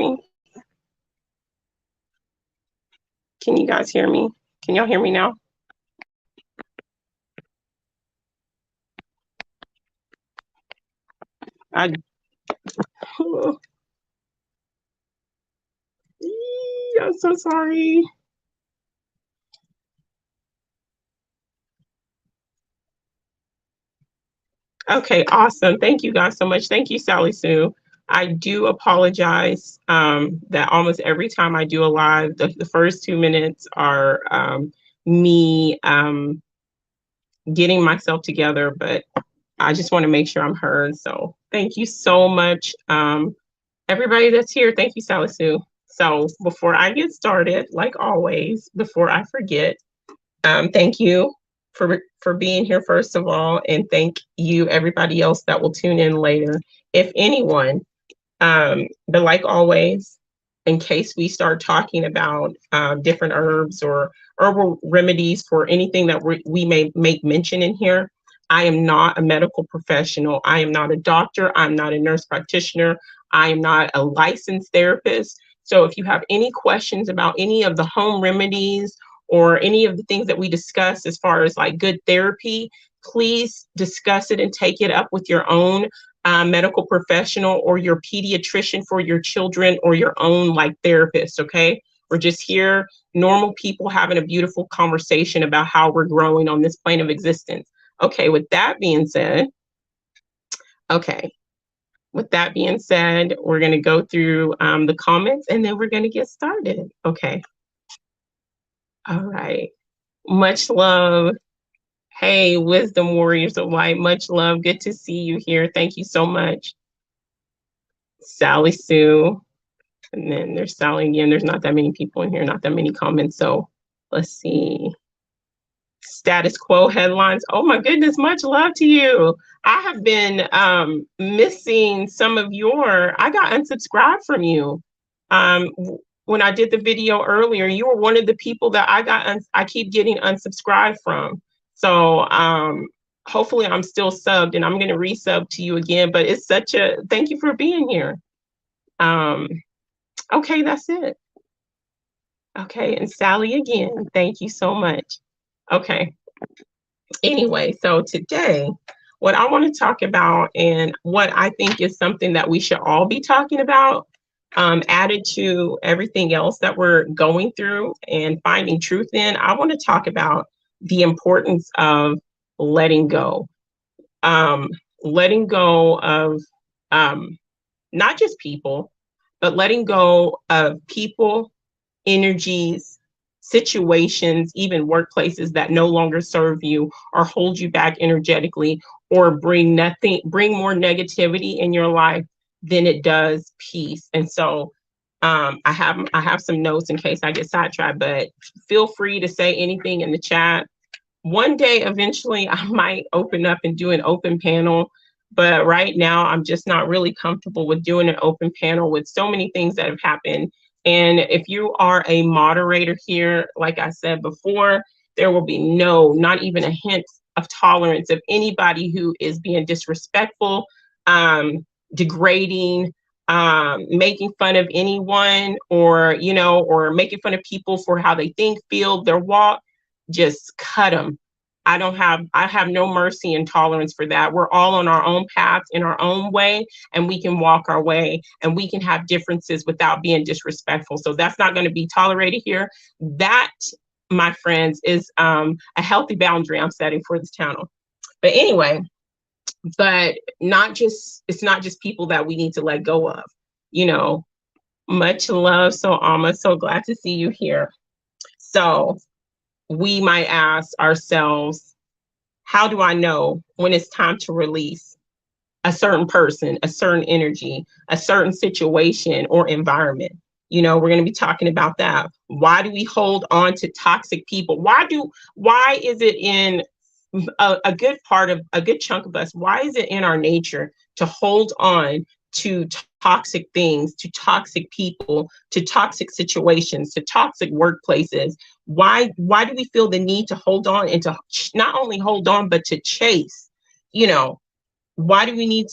me? Can you guys hear me? Can y'all hear me now? I I'm so sorry. Okay, awesome. Thank you guys so much. Thank you, Sally Sue. I do apologize that almost every time I do a live, the first 2 minutes are me getting myself together, but I just want to make sure I'm heard. So thank you so much. Everybody that's here, thank you, Sally Sue. So before I get started, like always, before I forget, thank you for being here first of all, and thank you everybody else that will tune in later. If anyone, but like always, in case we start talking about different herbs or herbal remedies for anything that we may make mention in here, I am not a medical professional. I am not a doctor. I'm not a nurse practitioner. I am not a licensed therapist. So if you have any questions about any of the home remedies or any of the things that we discuss as far as like good therapy, please discuss it and take it up with your own medical professional or your pediatrician for your children or your own like therapist. Okay. We're just here, normal people having a beautiful conversation about how we're growing on this plane of existence. Okay. With that being said, we're going to go through the comments and then we're going to get started. Okay. All right. Much love. Hey, Wisdom Warriors of Light, much love. Good to see you here. Thank you so much. Sally Sue. And then there's Sally again. There's not that many people in here, not that many comments. So let's see. Status quo headlines. Oh my goodness, much love to you. I have been missing some of I got unsubscribed from you. When I did the video earlier, you were one of the people that I keep getting unsubscribed from. So hopefully I'm still subbed and I'm going to resub to you again, but it's thank you for being here. Okay, that's it. Okay, and Sally again, thank you so much. Okay. Anyway, so today, what I want to talk about and what I think is something that we should all be talking about, added to everything else that we're going through and finding truth in, I want to talk about the importance of letting go. Letting go of not just people, but letting go of people, energies, situations, even workplaces that no longer serve you or hold you back energetically or bring more negativity in your life than it does peace. And so I have some notes in case I get sidetracked, but feel free to say anything in the chat. One day, eventually, I might open up and do an open panel. But right now, I'm just not really comfortable with doing an open panel with so many things that have happened. And if you are a moderator here, like I said before, there will be not even a hint of tolerance of anybody who is being disrespectful, degrading, making fun of anyone, or making fun of people for how they think, feel, their walk. Just cut them. I have no mercy and tolerance for that. We're all on our own path in our own way, and we can walk our way and we can have differences without being disrespectful. So that's not going to be tolerated here. That, my friends, is a healthy boundary I'm setting for this channel. But anyway, it's not just people that we need to let go of, much love. So I'm so glad to see you here. So we might ask ourselves, how do I know when it's time to release a certain person, a certain energy, a certain situation or environment? We're going to be talking about that. Why do we hold on to toxic people? Why is it in a good chunk of us, why is it in our nature to hold on to toxic things, to toxic people, to toxic situations, to toxic workplaces? Why do we feel the need to hold on and to not only hold on, but to chase? Why do we need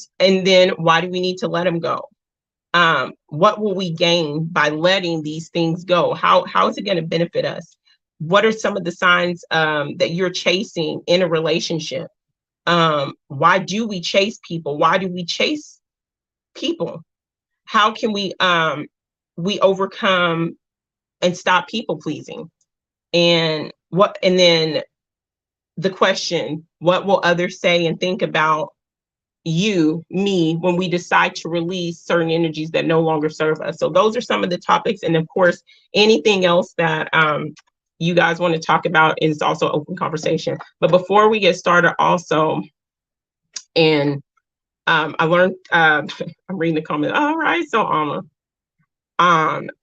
to let them go? What will we gain by letting these things go? How is it going to benefit us? What are some of the signs that you're chasing in a relationship? Why do we chase people? Why do we chase people? How can we overcome and stop people pleasing? And then the question, what will others say and think about you, me, when we decide to release certain energies that no longer serve us? So those are some of the topics. And of course, anything else that you guys want to talk about is also open conversation. But before we get started also, and I learned, I'm reading the comment. All right, so Alma.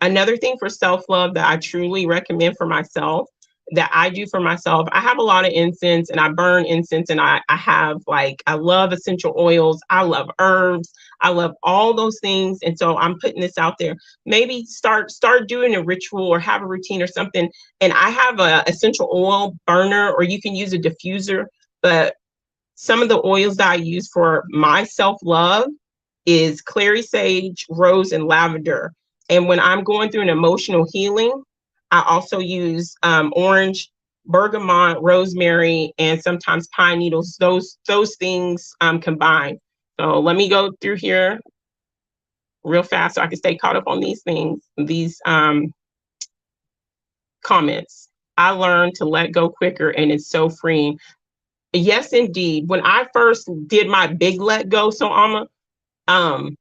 Another thing for self-love that I truly recommend for myself, that I do for myself, I have a lot of incense and I burn incense, and I have, like, I love essential oils. I love herbs. I love all those things. And so I'm putting this out there. Maybe start doing a ritual or have a routine or something. And I have a essential oil burner, or you can use a diffuser. But some of the oils that I use for my self-love is clary sage, rose, and lavender. And when I'm going through an emotional healing, I also use orange, bergamot, rosemary, and sometimes pine needles. Those things combined. So let me go through here real fast so I can stay caught up on these things, these comments. I learned to let go quicker, and it's so freeing. Yes, indeed. When I first did my big let go, so Alma, I'm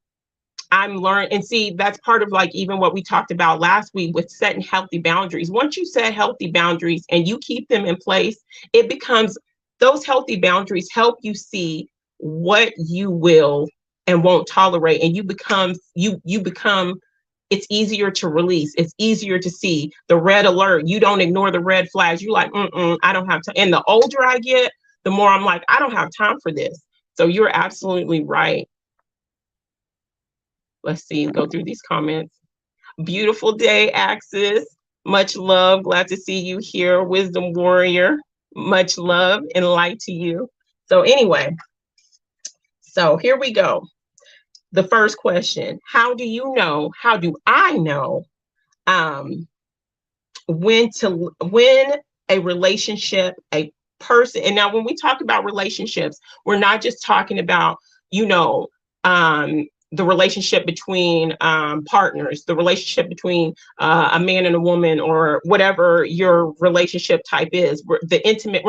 learning, and see, that's part of, like, even what we talked about last week with setting healthy boundaries. Once you set healthy boundaries and you keep them in place, it becomes, those healthy boundaries help you see what you will and won't tolerate, and you become, it's easier to release. It's easier to see the red alert. You don't ignore the red flags. You're like, I don't have time. And the older I get, the more I'm like, I don't have time for this. So you're absolutely right. Let's see, go through these comments. Beautiful day, Axis. Much love. Glad to see you here, Wisdom Warrior. Much love and light to you. So anyway, so here we go. The first question, how do I know when a relationship, a person, and now when we talk about relationships, we're not just talking about, the relationship between partners, the relationship between a man and a woman, or whatever your relationship type is. We're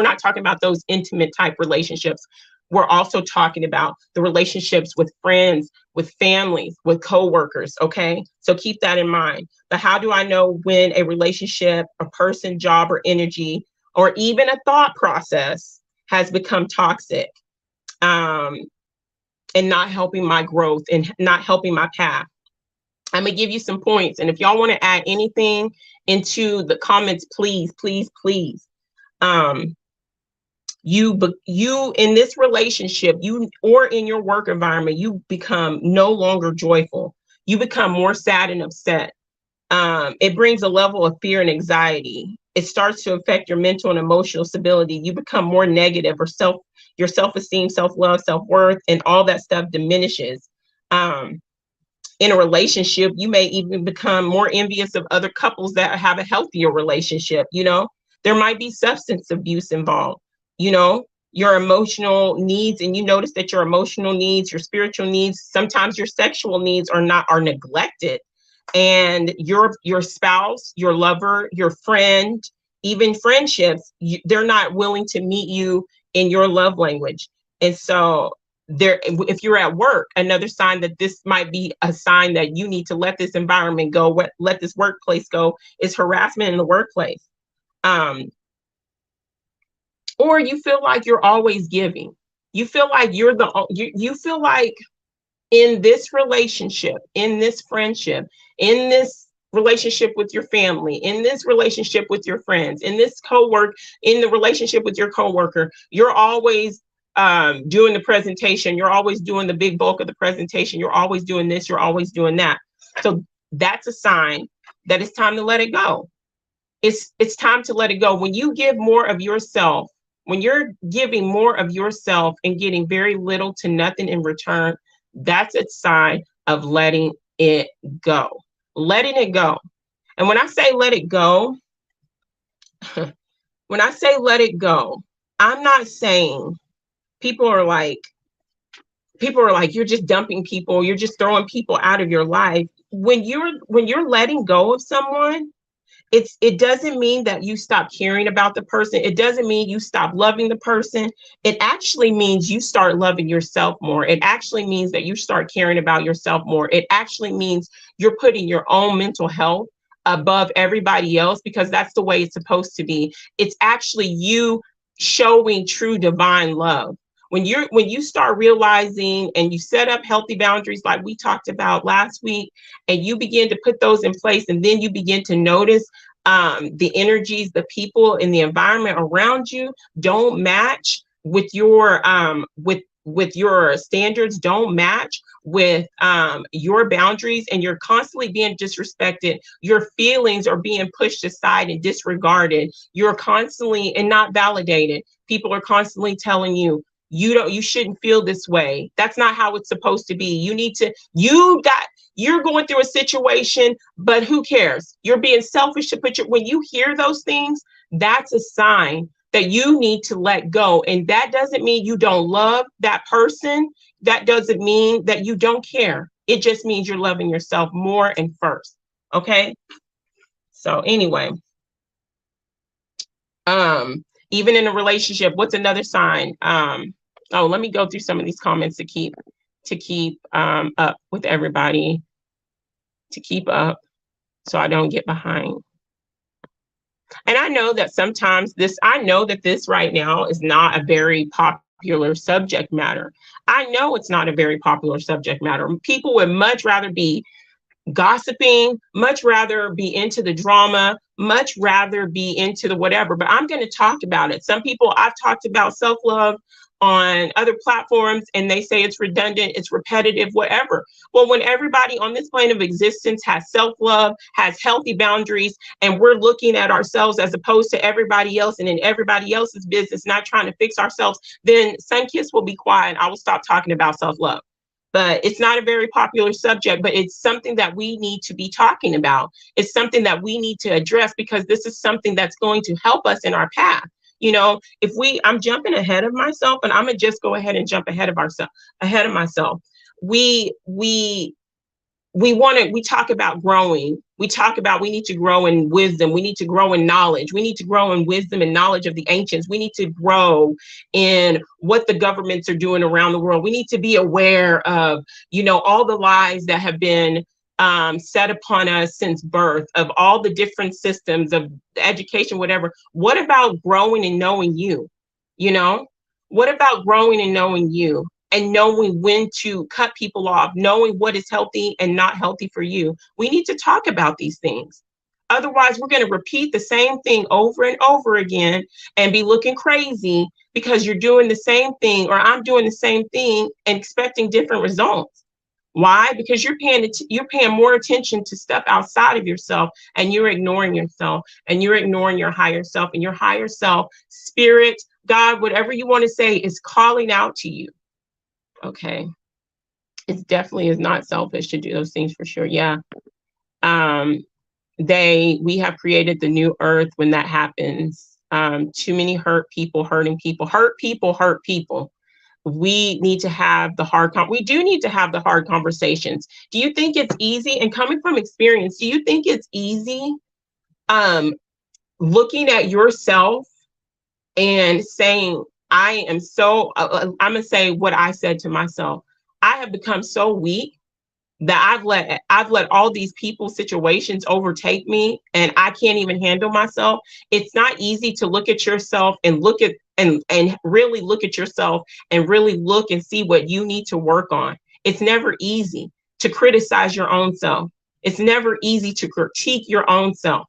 not talking about those intimate type relationships. We're also talking about the relationships with friends, with families, with coworkers. Okay, so keep that in mind. But how do I know when a relationship, a person, job, or energy, or even a thought process has become toxic? And not helping my growth and not helping my path? I'm gonna give you some points. And if y'all want to add anything into the comments, please, please, please. You in this relationship, or in your work environment, you become no longer joyful. You become more sad and upset. It brings a level of fear and anxiety. It starts to affect your mental and emotional stability. You become more negative, or your self-esteem, self-love, self-worth, and all that stuff diminishes. In a relationship, you may even become more envious of other couples that have a healthier relationship. There might be substance abuse involved. Your emotional needs, and you notice that your emotional needs, your spiritual needs, sometimes your sexual needs are neglected. And your spouse, your lover, your friend, even friendships, they're not willing to meet you in your love language. And so if you're at work, another sign that this might be a sign that you need to let this environment go, let this workplace go, is harassment in the workplace. Or you feel like you're always giving. You feel like you feel like in this relationship, in this friendship, in this relationship with your family, in this relationship with your friends, in this in the relationship with your coworker, you're always doing the presentation. You're always doing the big bulk of the presentation. You're always doing this. You're always doing that. So that's a sign that it's time to let it go. It's time to let it go. When you give more of yourself, when you're giving more of yourself and getting very little to nothing in return, that's a sign of letting it go. Letting it go. And when I say let it go, when I say let it go, I'm not saying people are like, you're just dumping people, you're just throwing people out of your life. When you're letting go of someone, it doesn't mean that you stop caring about the person. It doesn't mean you stop loving the person. It actually means you start loving yourself more. It actually means that you start caring about yourself more. It actually means you're putting your own mental health above everybody else, because that's the way it's supposed to be. It's actually you showing true divine love. When you start realizing and you set up healthy boundaries like we talked about last week, and you begin to put those in place, and then you begin to notice the energies, the people in the environment around you don't match with your with your standards, don't match with your boundaries, and you're constantly being disrespected, your feelings are being pushed aside and disregarded, you're constantly and not validated. People are constantly telling you, you shouldn't feel this way. That's not how it's supposed to be. You're going through a situation, but who cares? You're being selfish to put when you hear those things, that's a sign that you need to let go. And that doesn't mean you don't love that person. That doesn't mean that you don't care. It just means you're loving yourself more and first. Okay. So anyway, even in a relationship, what's another sign? Let me go through some of these comments to keep up with everybody, to keep up so I don't get behind. And I know that sometimes this right now is not a very popular subject matter. I know it's not a very popular subject matter. People would much rather be gossiping, much rather be into the drama, much rather be into the whatever, but I'm going to talk about it. Some people, I've talked about self-love on other platforms and they say it's redundant, it's repetitive, whatever. Well, when everybody on this plane of existence has self-love, has healthy boundaries, and we're looking at ourselves as opposed to everybody else and in everybody else's business, not trying to fix ourselves, then Sunkissed will be quiet. I will stop talking about self-love. But it's not a very popular subject, but it's something that we need to be talking about. It's something that we need to address, because this is something that's going to help us in our path. You know, I'm jumping ahead of myself, and I'm gonna just go ahead and jump ahead of myself. We talk about growing. We talk about we need to grow in wisdom. We need to grow in knowledge. We need to grow in wisdom and knowledge of the ancients. We need to grow in what the governments are doing around the world. We need to be aware of, all the lies that have been set upon us since birth, of all the different systems of education, whatever. What about growing and knowing you? What about growing and knowing you? And knowing when to cut people off, knowing what is healthy and not healthy for you. We need to talk about these things. Otherwise, we're going to repeat the same thing over and over again and be looking crazy because you're doing the same thing, or I'm doing the same thing and expecting different results. Why? Because you're paying more attention to stuff outside of yourself, and you're ignoring yourself, and you're ignoring your higher self, and your higher self, spirit, God, whatever you want to say, is calling out to you. Okay. It definitely is not selfish to do those things, for sure. Yeah. We have created the new earth. When that happens, too many hurt people, hurting people, hurt people. We need to have we do need to have the hard conversations. Do you think it's easy? And coming from experience, do you think it's easy looking at yourself and saying, I'm going to say what I said to myself. I have become so weak that I've let all these people, situations overtake me, and I can't even handle myself. It's not easy to look at yourself and really look at yourself and really look and see what you need to work on. It's never easy to criticize your own self. It's never easy to critique your own self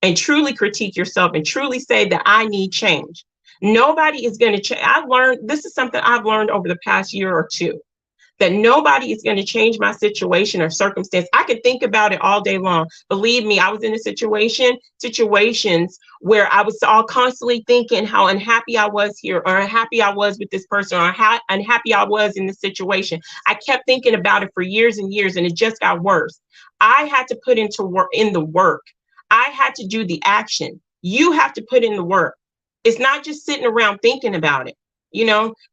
and truly critique yourself and truly say that I need change. Nobody is going to change. This is something I've learned over the past year or two, that nobody is going to change my situation or circumstance. I could think about it all day long. Believe me, I was in a situations where I was all constantly thinking how unhappy I was here, or unhappy I was with this person, or how unhappy I was in this situation. I kept thinking about it for years and years, and it just got worse. I had to put in the work. I had to do the action. You have to put in the work. It's not just sitting around thinking about it.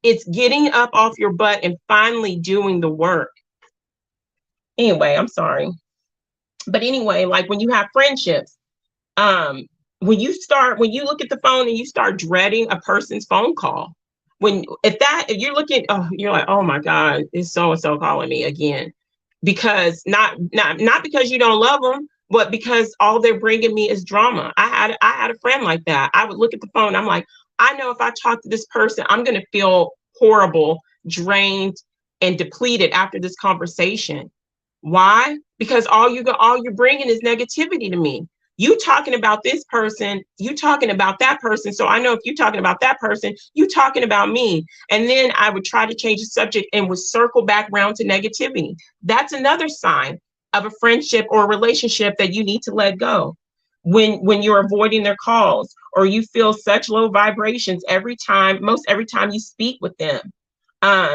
It's getting up off your butt and finally doing the work. Anyway, I'm sorry. But anyway, like when you have friendships, when you look at the phone and you start dreading a person's phone call, if you're looking, oh, you're like, oh my God, is so and so calling me again? Because not because you don't love them, but because all they're bringing me is drama. I had a friend like that. I would look at the phone. I'm like, I know if I talk to this person, I'm going to feel horrible, drained, and depleted after this conversation. Why? Because all you're bringing is negativity to me. You talking about this person, you talking about that person. So I know if you're talking about that person, you talking about me. And then I would try to change the subject and would circle back around to negativity. That's another sign of a friendship or a relationship that you need to let go. When you're avoiding their calls, or you feel such low vibrations most every time you speak with them.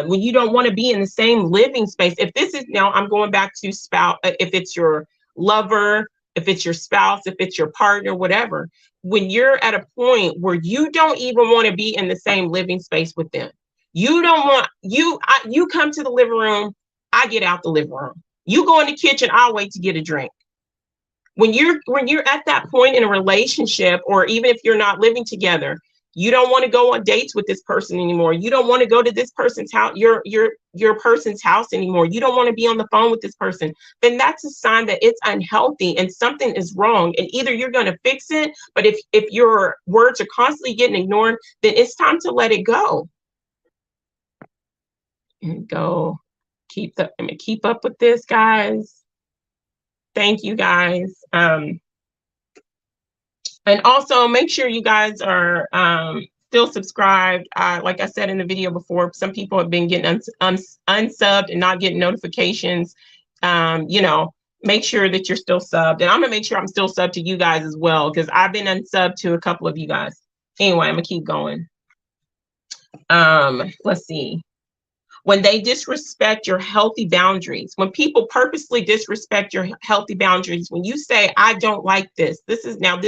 When you don't want to be in the same living space. If this is, now I'm going back to spouse, if it's your lover, if it's your spouse, if it's your partner, whatever, when you're at a point where you don't even want to be in the same living space with them, you don't want, you come to the living room, I get out the living room. You go in the kitchen, I'll wait to get a drink. When you're at that point in a relationship, or even if you're not living together, you don't want to go on dates with this person anymore. You don't want to go to this person's house, your person's house anymore. You don't want to be on the phone with this person. Then that's a sign that it's unhealthy and something is wrong. And either you're going to fix it, but if your words are constantly getting ignored, then it's time to let it go. And go keep up with this, guys. Thank you, guys. And also make sure you guys are still subscribed. Like I said in the video before, some people have been getting unsubbed and not getting notifications. Make sure that you're still subbed. And I'm gonna make sure I'm still subbed to you guys as well, because I've been unsubbed to a couple of you guys. Anyway, I'm gonna keep going. Let's see. When they disrespect your healthy boundaries, when people purposely disrespect your healthy boundaries, when you say, I don't like this, this is not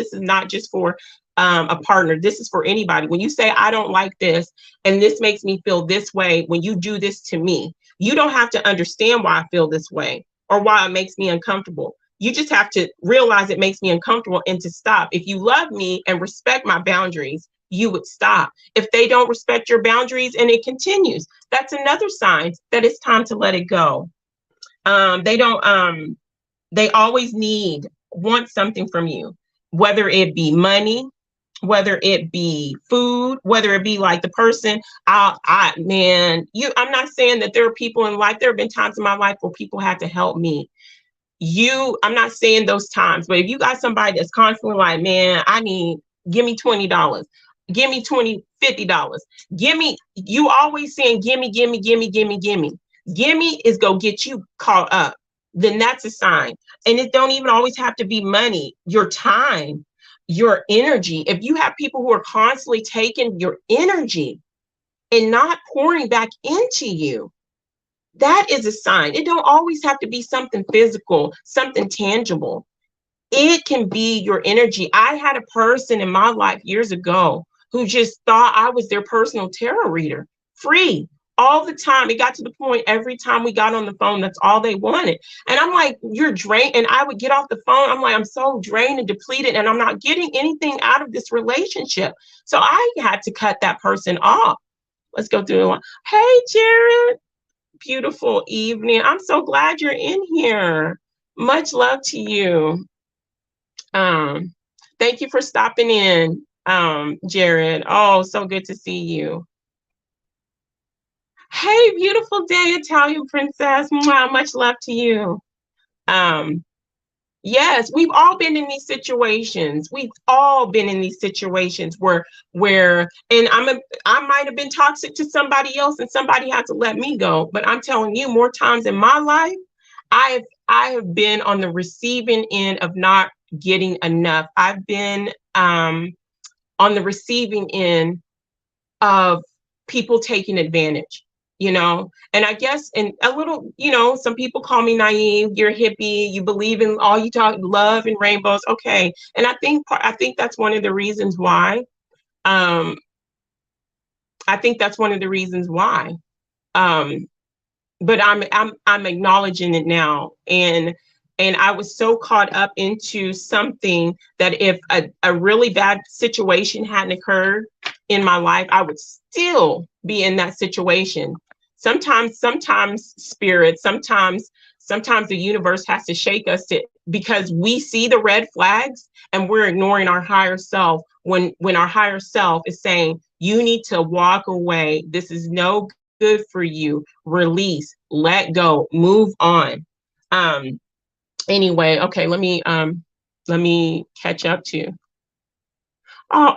just for a partner, this is for anybody. When you say, I don't like this, and this makes me feel this way when you do this to me, you don't have to understand why I feel this way or why it makes me uncomfortable. You just have to realize it makes me uncomfortable and to stop. If you love me and respect my boundaries, you would stop. If they don't respect your boundaries and it continues, that's another sign that it's time to let it go. They always want something from you, whether it be money, whether it be food, whether it be like the person, I'm not saying that there are people in life, there have been times in my life where people had to help me. I'm not saying those times, but if you got somebody that's constantly like, man, give me $20. Give me $20, $50. You always saying, gimme. Gimme is go get you caught up. Then that's a sign. And it don't even always have to be money, your time, your energy. If you have people who are constantly taking your energy and not pouring back into you, that is a sign. It don't always have to be something physical, something tangible. It can be your energy. I had a person in my life years ago who just thought I was their personal tarot reader, free all the time. It got to the point every time we got on the phone, that's all they wanted. And I'm like, you're drained. And I would get off the phone. I'm like, I'm so drained and depleted, and I'm not getting anything out of this relationship. So I had to cut that person off. Let's go through one. Hey, Jared. Beautiful evening. I'm so glad you're in here. Much love to you. Thank you for stopping in, Jared. Oh, so good to see you. Hey, beautiful day, Italian princess. Wow, much love to you. Yes, we've all been in these situations. We've all been in these situations where and I might have been toxic to somebody else and somebody had to let me go. But I'm telling you, more times in my life, I have been on the receiving end of not getting enough. I've been on the receiving end of people taking advantage, you know. And I guess, and a little, you know, some people call me naive. You're a hippie, you believe in all, you talk love and rainbows. Okay. And I think that's one of the reasons why. um I think that's one of the reasons why. um but I'm acknowledging it now. And I was so caught up into something that if a really bad situation hadn't occurred in my life, I would still be in that situation. Sometimes spirit, sometimes the universe has to shake us to, because we see the red flags and we're ignoring our higher self, when our higher self is saying you need to walk away. This is no good for you. Release, let go, move on. Um, anyway, okay, let me catch up to. Oh,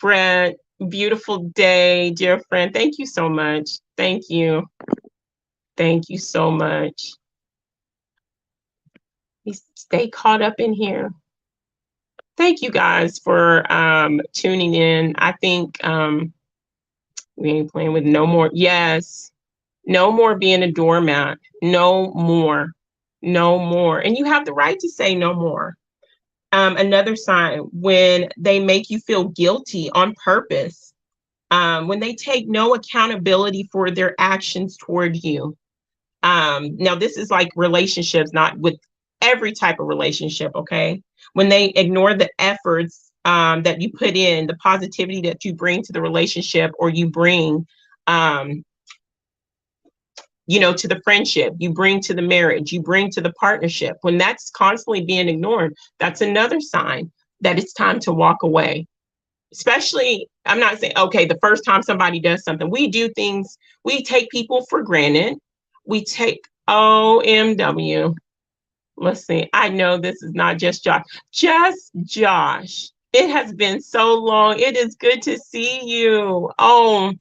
Brett, beautiful day, dear friend. Thank you so much. Thank you. Thank you so much. You stay caught up in here. Thank you guys for tuning in. I think we ain't playing with no more. Yes. No more being a doormat. No more. No more. And you have the right to say no more. Another sign, when they make you feel guilty on purpose, when they take no accountability for their actions toward you. Now, this is like relationships, not with every type of relationship, okay? When they ignore the efforts that you put in, the positivity that you bring to the relationship, or you bring, um, to the friendship, you bring to the marriage, you bring to the partnership. When that's constantly being ignored, that's another sign that it's time to walk away. Especially, I'm not saying, okay, the first time somebody does something, we do things, we take people for granted. We take OMW. Let's see. I know this is not just Josh. Just Josh. It has been so long. It is good to see you. Oh,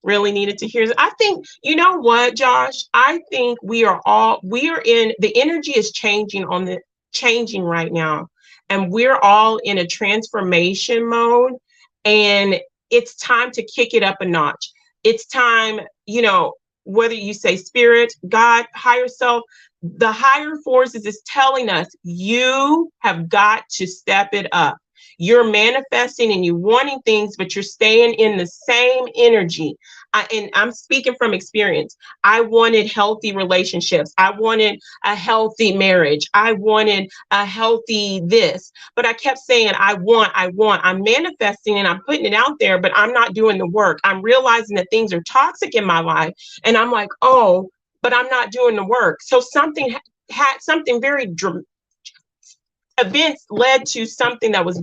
really needed to hear. I think, you know what, Josh? I think we are in, the energy is changing right now. And we're all in a transformation mode. And it's time to kick it up a notch. It's time, whether you say spirit, God, higher self, the higher forces is telling us you have got to step it up. You're manifesting and you wanting things, but you're staying in the same energy. And I'm speaking from experience. I wanted healthy relationships. I wanted a healthy marriage. I wanted a healthy this, but I kept saying, I'm manifesting and I'm putting it out there, but I'm not doing the work. I'm realizing that things are toxic in my life. And I'm like, oh, but I'm not doing the work. So something very events led to something that was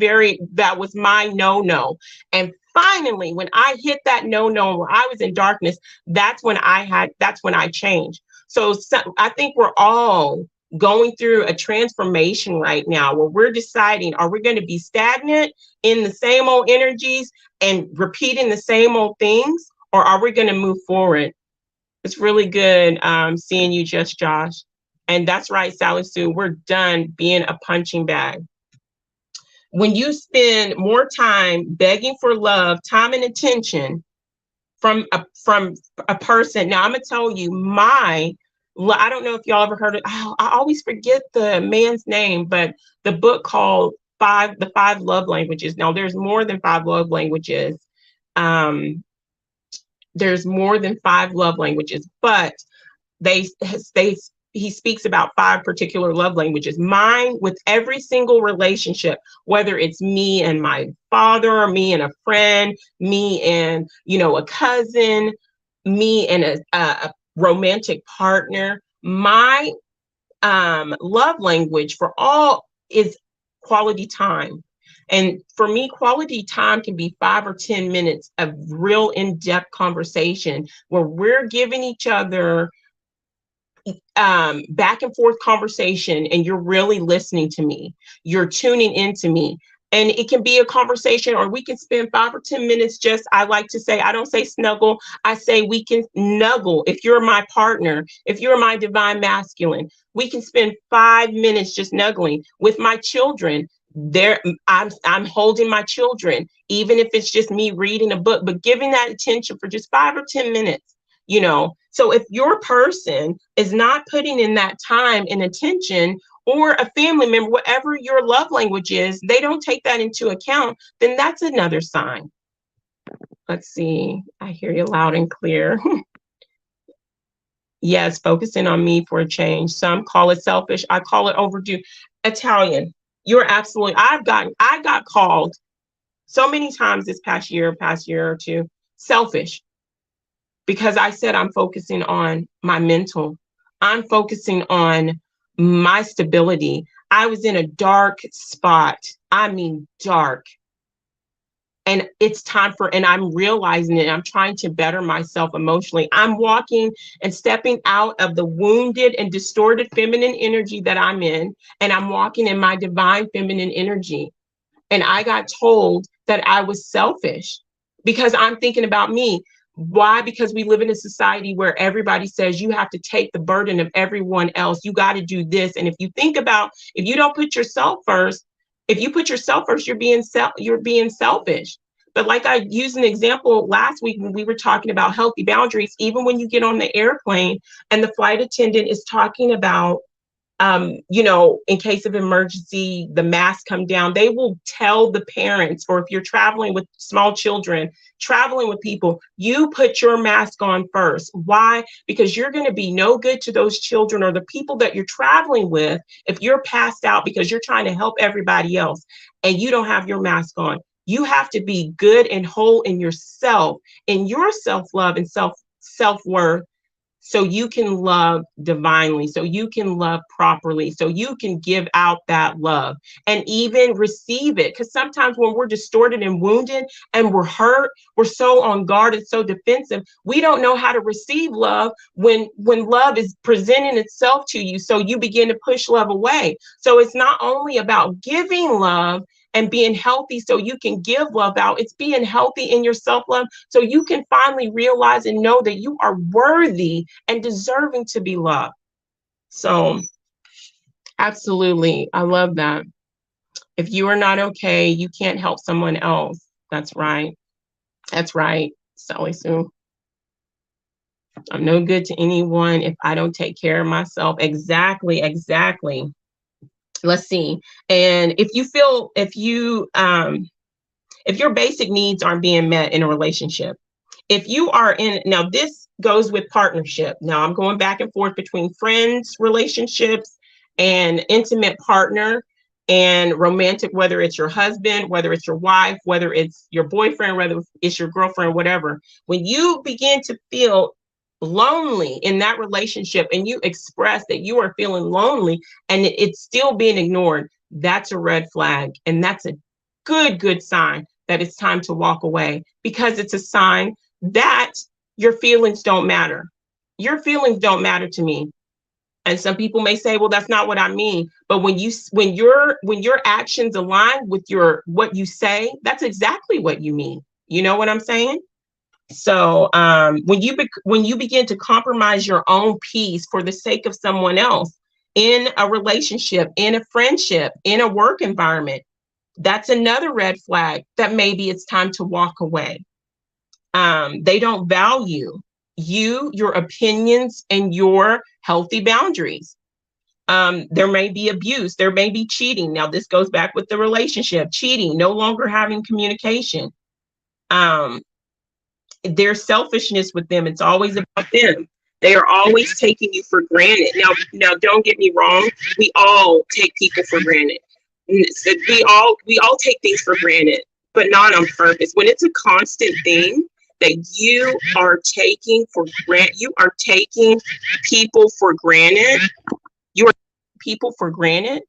my no. And finally, when I hit that no, where I was in darkness, that's when I changed. So I think we're all going through a transformation right now, where we're deciding, are we going to be stagnant in the same old energies and repeating the same old things, or are we going to move forward? It's really good seeing you, Just Josh. And that's right, Sally Sue, we're done being a punching bag. When you spend more time begging for love, time, and attention from a person. Now, I'm gonna tell you, I don't know if y'all ever heard of. I always forget the man's name, but the book called The Five Love Languages. Now, there's more than five love languages. There's more than five love languages, but they he speaks about five particular love languages. Mine, with every single relationship, whether it's me and my father, or me and a friend, me and a cousin, me and a romantic partner, my love language for all is quality time. And for me, quality time can be 5 or 10 minutes of real in-depth conversation where we're giving each other back and forth conversation, and you're really listening to me, you're tuning into me. And it can be a conversation, or we can spend 5 or 10 minutes. Just, I like to say, I don't say snuggle, I say we can snuggle. If you're my partner, if you're my divine masculine, we can spend 5 minutes just snuggling. With my children, there, I'm holding my children, even if it's just me reading a book, but giving that attention for just 5 or 10 minutes. So if your person is not putting in that time and attention, or a family member, whatever your love language is, they don't take that into account, then that's another sign. Let's see. I hear you loud and clear. Yes, focusing on me for a change. Some call it selfish. I call it overdue. Italian, you're absolutely, I got called so many times this past year or two, selfish, because I said I'm focusing on my mental. I'm focusing on my stability. I was in a dark spot. I mean, dark. And it's time for, and I'm realizing it. I'm trying to better myself emotionally. I'm walking and stepping out of the wounded and distorted feminine energy that I'm in, and I'm walking in my divine feminine energy. And I got told that I was selfish because I'm thinking about me. Why? Because we live in a society where everybody says you have to take the burden of everyone else. You got to do this. And if you think about, if you don't put yourself first, if you put yourself first, you're being selfish. But like I used an example last week when we were talking about healthy boundaries, even when you get on the airplane and the flight attendant is talking about, in case of emergency, the masks come down, they will tell the parents, or if you're traveling with small children, traveling with people, you put your mask on first. Why? Because you're going to be no good to those children or the people that you're traveling with if you're passed out because you're trying to help everybody else and you don't have your mask on. You have to be good and whole in yourself, in your self-love and self-worth, so you can love divinely, so you can love properly, so you can give out that love and even receive it. Because sometimes when we're distorted and wounded and we're hurt, we're so on guard and so defensive, we don't know how to receive love when love is presenting itself to you. So you begin to push love away. So it's not only about giving love and being healthy so you can give love out. It's being healthy in your self-love so you can finally realize and know that you are worthy and deserving to be loved. So absolutely, I love that. If you are not okay, you can't help someone else. That's right. That's right, Sally Sue. I'm no good to anyone if I don't take care of myself. Exactly. Let's see. And if your basic needs aren't being met in a relationship, if you are in, now this goes with partnership. Now I'm going back and forth between friends, relationships, and intimate partner and romantic, whether it's your husband, whether it's your wife, whether it's your boyfriend, whether it's your girlfriend, whatever. When you begin to feel lonely in that relationship and you express that you are feeling lonely and it's still being ignored, that's a red flag. And that's a good sign that it's time to walk away, because it's a sign that your feelings don't matter. Your feelings don't matter to me. And some people may say, well, that's not what I mean. But when your actions align with what you say, that's exactly what you mean. You know what I'm saying? So when you begin to compromise your own peace for the sake of someone else in a relationship, in a friendship, in a work environment, that's another red flag that maybe it's time to walk away. They don't value you, your opinions, and your healthy boundaries. There may be abuse, there may be cheating. Now, this goes back with the relationship, cheating, no longer having communication. There's selfishness with them. It's always about them. They are always taking you for granted. Now, don't get me wrong. We all take people for granted. We all take things for granted, but not on purpose. When it's a constant thing that you are taking for granted, you are taking people for granted. You are people for granted.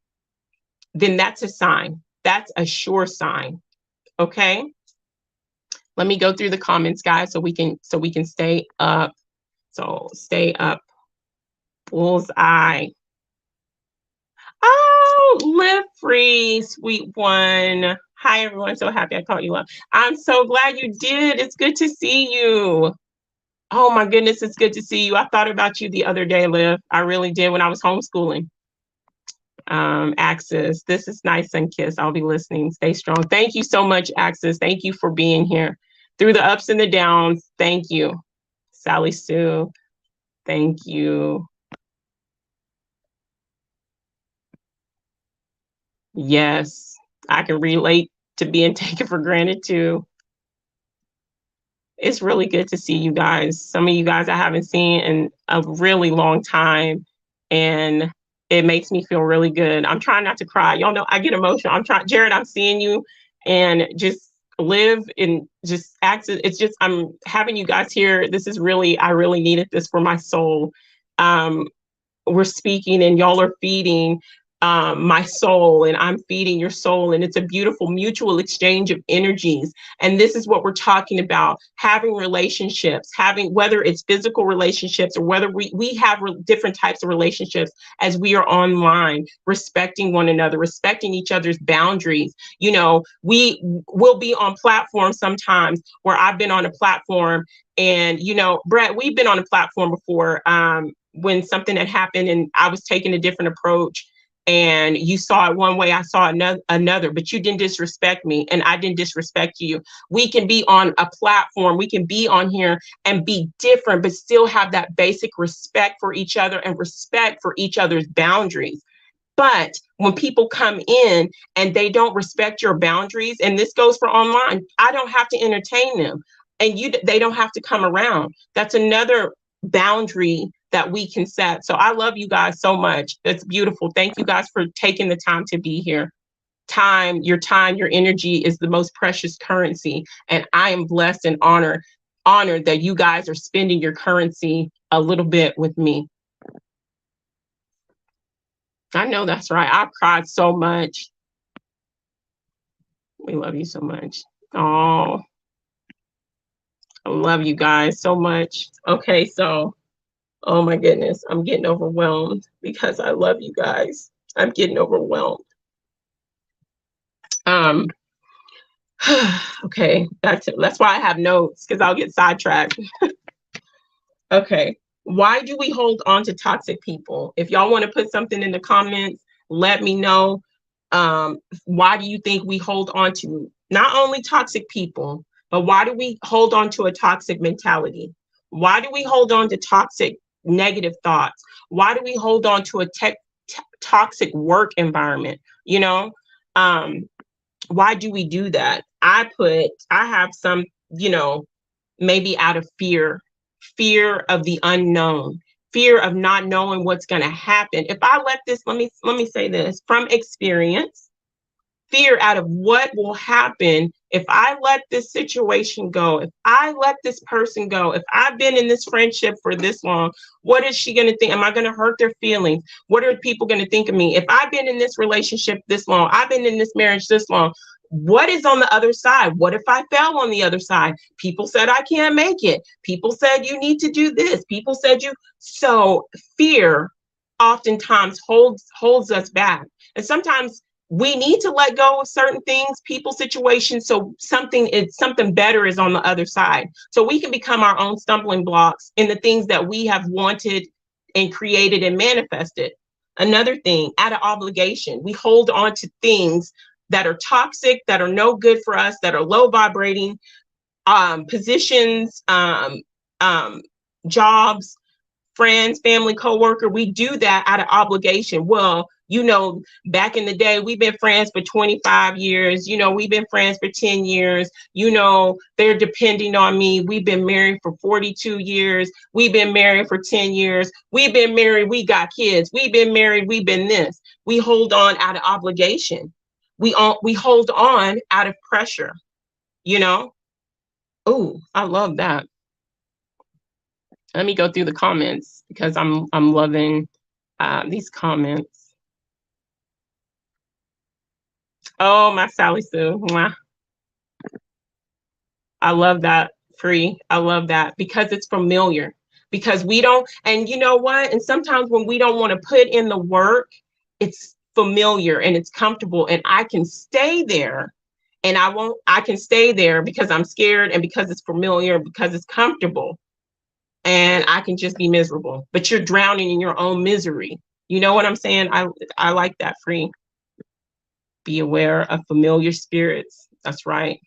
Then that's a sign. That's a sure sign. Okay. Let me go through the comments, guys, so we can stay up. So stay up. Bullseye. Oh, live free, sweet one. Hi, everyone. So happy I caught you up. I'm so glad you did. It's good to see you. Oh, my goodness. It's good to see you. I thought about you the other day, Liv. I really did when I was homeschooling. Axis. This is nice and kiss. I'll be listening. Stay strong. Thank you so much, Axis. Thank you for being here through the ups and the downs. Thank you. Sally Sue. Thank you. Yes, I can relate to being taken for granted too. It's really good to see you guys. Some of you guys I haven't seen in a really long time, and it makes me feel really good. I'm trying not to cry. Y'all know I get emotional. I'm trying, Jared, I'm seeing you, and just live and just act. It's just, I'm having you guys here. This is really, I really needed this for my soul. Um, we're speaking and y'all are feeding my soul, and I'm feeding your soul, and it's a beautiful mutual exchange of energies. And this is what we're talking about: having relationships, having, whether it's physical relationships or whether we have different types of relationships as we are online, respecting one another, respecting each other's boundaries. You know, we will be on platforms sometimes where I've been on a platform, and you know, Brett, we've been on a platform before, when something had happened and I was taking a different approach, and you saw it one way, I saw another, but you didn't disrespect me and I didn't disrespect you. We can be on a platform, we can be on here and be different, but still have that basic respect for each other and respect for each other's boundaries. But when people come in and they don't respect your boundaries, and this goes for online, I don't have to entertain them, and they don't have to come around. That's another boundary that we can set. So I love you guys so much. It's beautiful. Thank you guys for taking the time to be here. Time, your energy is the most precious currency, and I am blessed and honored that you guys are spending your currency a little bit with me. I know that's right. I've cried so much. We love you so much. Oh, I love you guys so much. Okay, so, oh my goodness, I'm getting overwhelmed because I love you guys. I'm getting overwhelmed. Um, okay, that's why I have notes, because I'll get sidetracked. Okay, why do we hold on to toxic people? If y'all want to put something in the comments, let me know. Why do you think we hold on to not only toxic people, but why do we hold on to a toxic mentality? Why do we hold on to toxic negative thoughts? Why do we hold on to a toxic work environment? You know, why do we do that? I have some, you know, maybe out of fear of the unknown, fear of not knowing what's going to happen. If I let this, let me say this from experience, fear out of what will happen if I let this situation go, if I let this person go, if I've been in this friendship for this long, what is she going to think? Am I going to hurt their feelings? What are people going to think of me? If I've been in this relationship this long, I've been in this marriage this long, what is on the other side? What if I fell on the other side? People said I can't make it. People said you need to do this. People said you. So fear oftentimes holds us back. And sometimes we need to let go of certain things, people, situations, so something better is on the other side. So we can become our own stumbling blocks in the things that we have wanted and created and manifested. Another thing, out of obligation, we hold on to things that are toxic, that are no good for us, that are low vibrating, positions, jobs, friends, family, coworker. We do that out of obligation. Well, you know, back in the day, we've been friends for 25 years. You know, we've been friends for 10 years. You know, they're depending on me. We've been married for 42 years. We've been married for 10 years. We've been married. We got kids. We've been married. We've been this. We hold on out of obligation. We hold on out of pressure, you know? Oh, I love that. Let me go through the comments because I'm loving these comments. Oh, my Sally Sue. Mwah. I love that. Free. I love that because it's familiar. because we don't, and you know what? And sometimes when we don't want to put in the work, it's familiar and it's comfortable, and I can stay there, and I can stay there because I'm scared and because it's familiar, because it's comfortable, and I can just be miserable. But you're drowning in your own misery. You know what I'm saying? I like that, Free. Be aware of familiar spirits. That's right.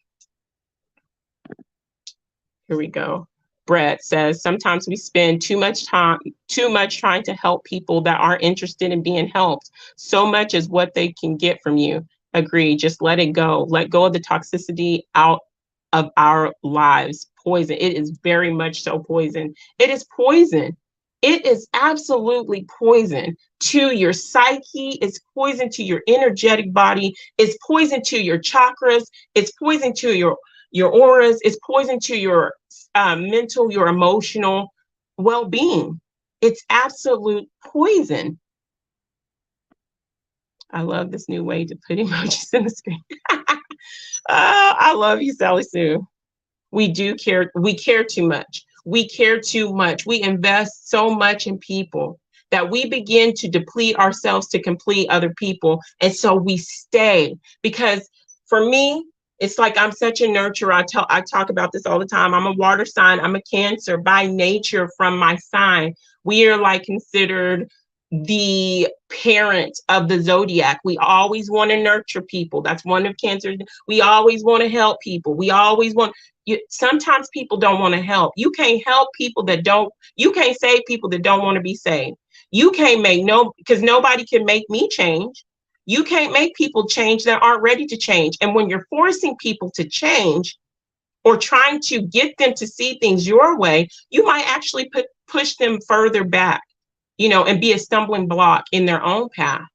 Here we go. Brett says, sometimes we spend too much trying to help people that aren't interested in being helped. So much is what they can get from you. Agree. Just let it go. Let go of the toxicity out of our lives. Poison. It is very much so poison. It is poison. It is absolutely poison to your psyche. It's poison to your energetic body. It's poison to your chakras. It's poison to your auras. It's poison to your mental, your emotional well-being. It's absolute poison. I love this new way to put emojis in the screen. I love you, Sally Sue. We do care. We care too much. We care too much. We invest so much in people that we begin to deplete ourselves to complete other people. And so we stay, because for me, it's like I'm such a nurturer. I talk about this all the time. I'm a water sign. I'm a Cancer by nature from my sign. We are like considered the parent of the zodiac. We always want to nurture people. That's one of Cancer's. We always want to help people. We always want sometimes people don't want to help. You can't help people that don't, you can't save people that don't want to be saved. You can't make because nobody can make me change. You can't make people change that aren't ready to change. And when you're forcing people to change or trying to get them to see things your way, you might actually push them further back, and be a stumbling block in their own path,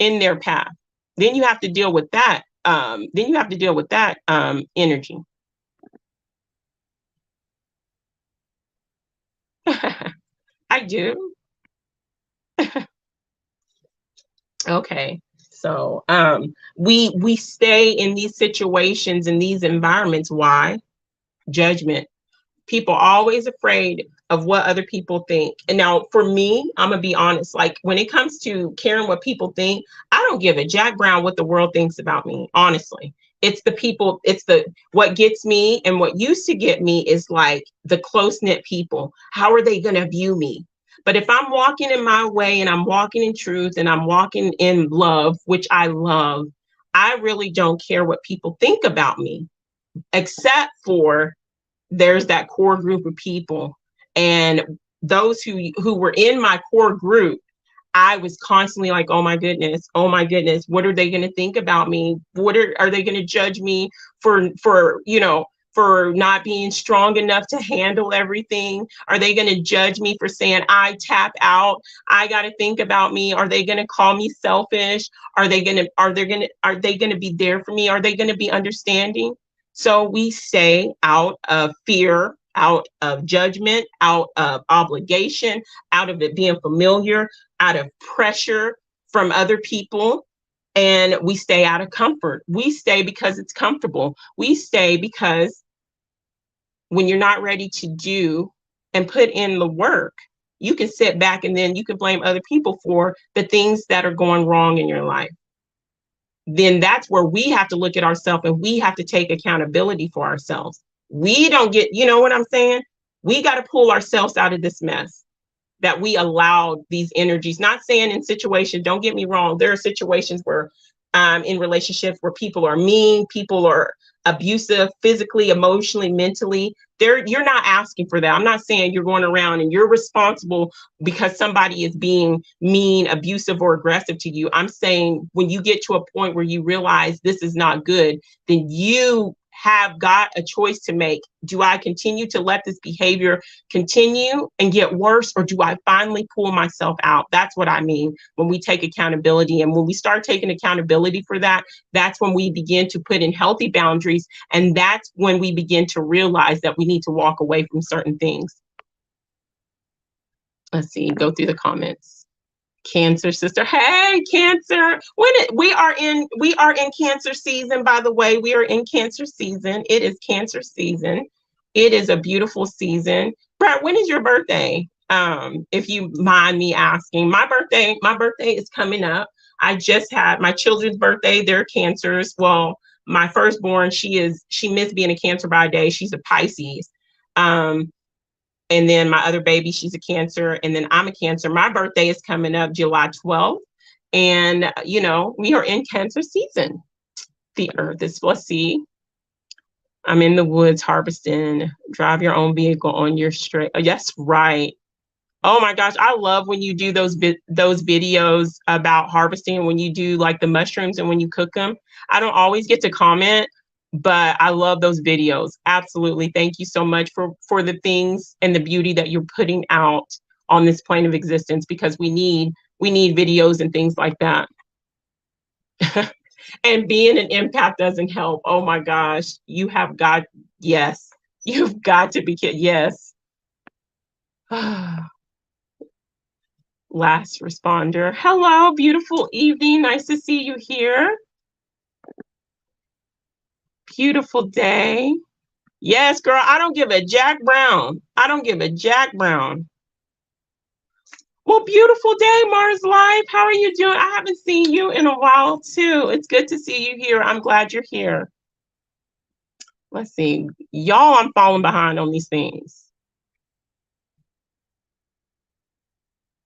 in their path. Then you have to deal with that. Energy. I do. Okay. So we stay in these situations, in these environments. Why? Judgment. People are always afraid of what other people think. And now for me, I'm gonna be honest, like when it comes to caring what people think, I don't give a jack brown what the world thinks about me, honestly. It's the people, what gets me, and what used to get me is like the close-knit people. How are they gonna view me? But if I'm walking in my way and I'm walking in truth and I'm walking in love, which I love, I really don't care what people think about me, except for there's that core group of people. And those who were in my core group, I was constantly like, oh my goodness, what are they going to think about me? Are they going to judge me for not being strong enough to handle everything? Are they going to judge me for saying I tap out? I got to think about me. Are they going to call me selfish? Are they going to be there for me? Are they going to be understanding? So we stay out of fear, out of judgment, out of obligation, out of it being familiar, out of pressure from other people. And we stay out of comfort. We stay because it's comfortable. We stay because when you're not ready to do and put in the work, you can sit back and then you can blame other people for the things that are going wrong in your life. Then that's where we have to look at ourselves and we have to take accountability for ourselves. We don't get, you know what I'm saying? We got to pull ourselves out of this mess that we allowed these energies. Not saying in situations, don't get me wrong, there are situations where in relationships where people are mean, people are abusive, physically, emotionally, mentally. You're not asking for that. I'm not saying you're going around and you're responsible because somebody is being mean, abusive, or aggressive to you. I'm saying when you get to a point where you realize this is not good, then you have got a choice to make. Do I continue to let this behavior continue and get worse, or do I finally pull myself out? That's what I mean when we take accountability. And when we start taking accountability for that, that's when we begin to put in healthy boundaries. And that's when we begin to realize that we need to walk away from certain things. Let's see, go through the comments. Cancer sister, hey Cancer. We are in Cancer season, by the way. We are in Cancer season. It is Cancer season. It is a beautiful season. Brad, when is your birthday? If you mind me asking. My birthday is coming up. I just had my children's birthday. They're cancers. Well, my firstborn, she missed being a cancer by a day. She's a Pisces. Um, and then my other baby, she's a cancer, and then I'm a cancer. My birthday is coming up July 12th. And we are in cancer season. The earth is, let's see, I'm in the woods harvesting. Drive your own vehicle on your straight. Oh, yes, right. Oh my gosh, I love when you do those videos about harvesting, when you do like the mushrooms and when you cook them. I don't always get to comment, but I love those videos. Absolutely. Thank you so much for the things and the beauty that you're putting out on this plane of existence, because we need videos and things like that. And being an empath doesn't help. Oh my gosh, yes, you've got to be kidding. Yes. Last responder. Hello, beautiful evening. Nice to see you here. Beautiful day. Yes, girl, I don't give a Jack Brown. I don't give a Jack Brown. Well, beautiful day, Mars Life. How are you doing? I haven't seen you in a while, too. It's good to see you here. I'm glad you're here. Let's see. Y'all, I'm falling behind on these things.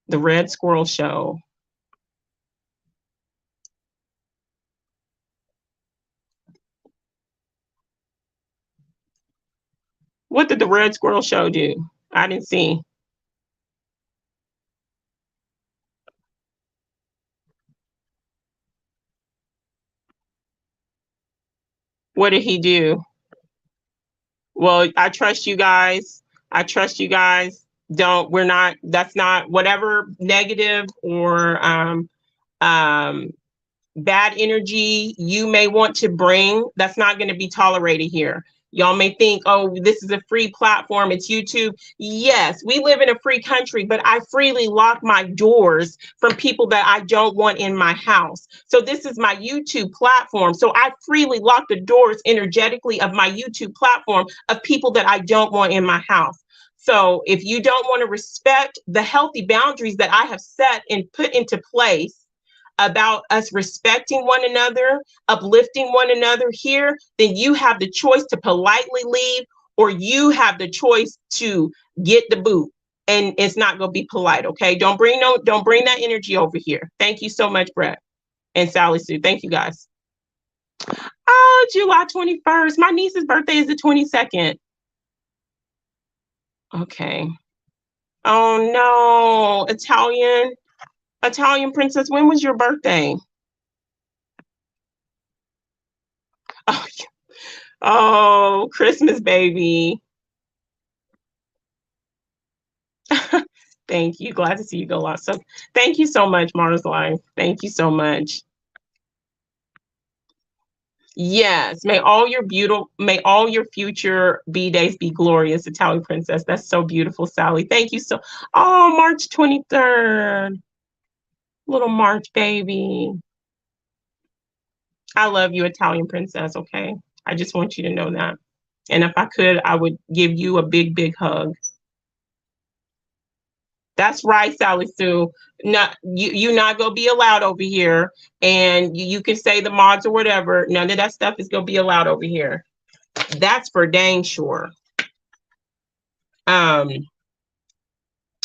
The Red Squirrel Show. What did the Red Squirrel Show do? I didn't see. What did he do? Well, I trust you guys. I trust you guys. That's not whatever negative or bad energy you may want to bring. That's not going to be tolerated here. Y'all may think, oh, this is a free platform. It's YouTube. Yes, we live in a free country, but I freely lock my doors from people that I don't want in my house. So this is my YouTube platform. So I freely lock the doors energetically of my YouTube platform of people that I don't want in my house. So if you don't want to respect the healthy boundaries that I have set and put into place about us respecting one another, uplifting one another here, then you have the choice to politely leave, or you have the choice to get the boot. And it's not going to be polite, okay? Don't bring that energy over here. Thank you so much, Brett and Sally Sue. Thank you, guys. Oh, July 21st. My niece's birthday is the 22nd. Okay. Oh no, Italian princess, when was your birthday? Oh, oh, Christmas, baby. Thank you. Glad to see you go live. So thank you so much, Mars Life. Thank you so much. Yes, may all your future B-days be glorious, Italian princess. That's so beautiful, Sally. Thank you so. Oh, March 23rd. Little March baby. I love you, Italian princess, okay? I just want you to know that. And if I could, I would give you a big, big hug. That's right, Sally Sue. Not you not gonna be allowed over here. And you can say the mods or whatever. None of that stuff is gonna be allowed over here. That's for dang sure. Um,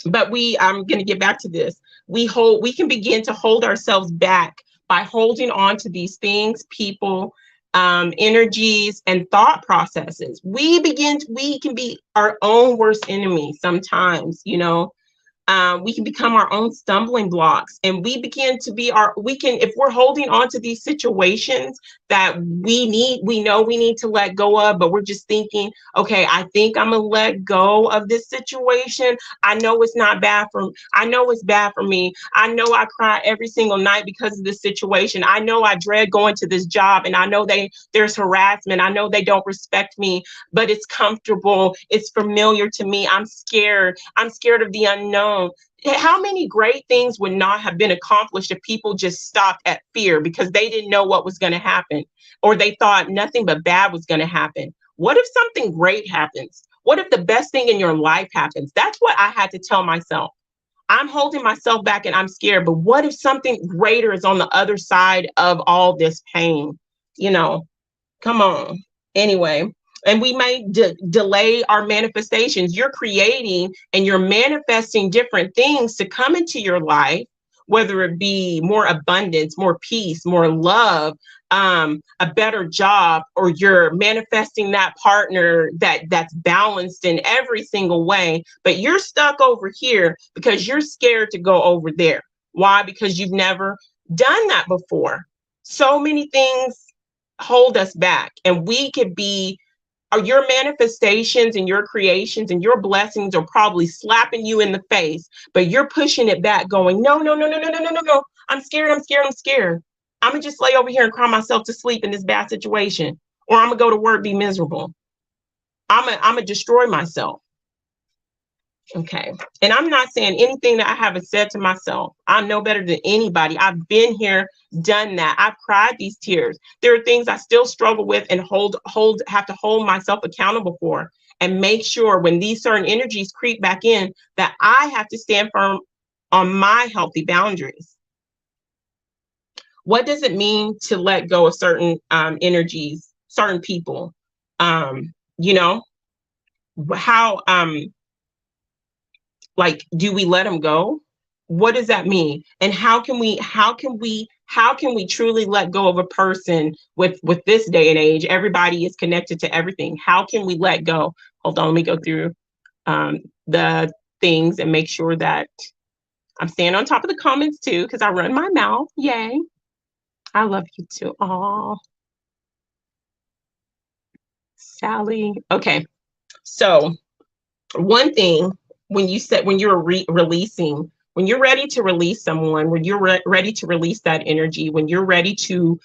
but I'm gonna get back to this. We can begin to hold ourselves back by holding on to these things, people, energies, and thought processes. We can be our own worst enemy sometimes, we can become our own stumbling blocks, and we can, if we're holding on to these situations that we know we need to let go of, but we're just thinking, okay, I think I'm gonna let go of this situation. I know it's bad for me. I know I cry every single night because of this situation. I know I dread going to this job, and I know there's harassment. I know they don't respect me, but it's comfortable. It's familiar to me. I'm scared. I'm scared of the unknown. How many great things would not have been accomplished if people just stopped at fear because they didn't know what was going to happen, or they thought nothing but bad was going to happen? What if something great happens? What if the best thing in your life happens? That's what I had to tell myself. I'm holding myself back and I'm scared, but what if something greater is on the other side of all this pain? You know, come on. Anyway, and we may delay our manifestations. You're creating and you're manifesting different things to come into your life, whether it be more abundance, more peace, more love, a better job, or you're manifesting that partner that's balanced in every single way. But you're stuck over here because you're scared to go over there. Why? Because you've never done that before. So many things hold us back, and we could be your manifestations and your creations and your blessings are probably slapping you in the face, but you're pushing it back, going, no, no, no, no, no, no, no, no, no. I'm scared, I'm scared, I'm scared. I'm gonna just lay over here and cry myself to sleep in this bad situation, or I'm gonna go to work, be miserable. I'm gonna destroy myself. Okay. And I'm not saying anything that I haven't said to myself. I know better than anybody. I've been here, done that. I've cried these tears. There are things I still struggle with and have to hold myself accountable for, and make sure when these certain energies creep back in that I have to stand firm on my healthy boundaries. What does it mean to let go of certain energies, certain people? You know, how like, do we let them go? What does that mean? And how can we truly let go of a person with this day and age? Everybody is connected to everything. How can we let go? Hold on, let me go through the things and make sure that I'm staying on top of the comments too, because I run my mouth. Yay. I love you too. Oh, Sally. Okay. So one thing, when you're releasing, when you're ready to release someone, when you're ready to release that energy, when you're ready to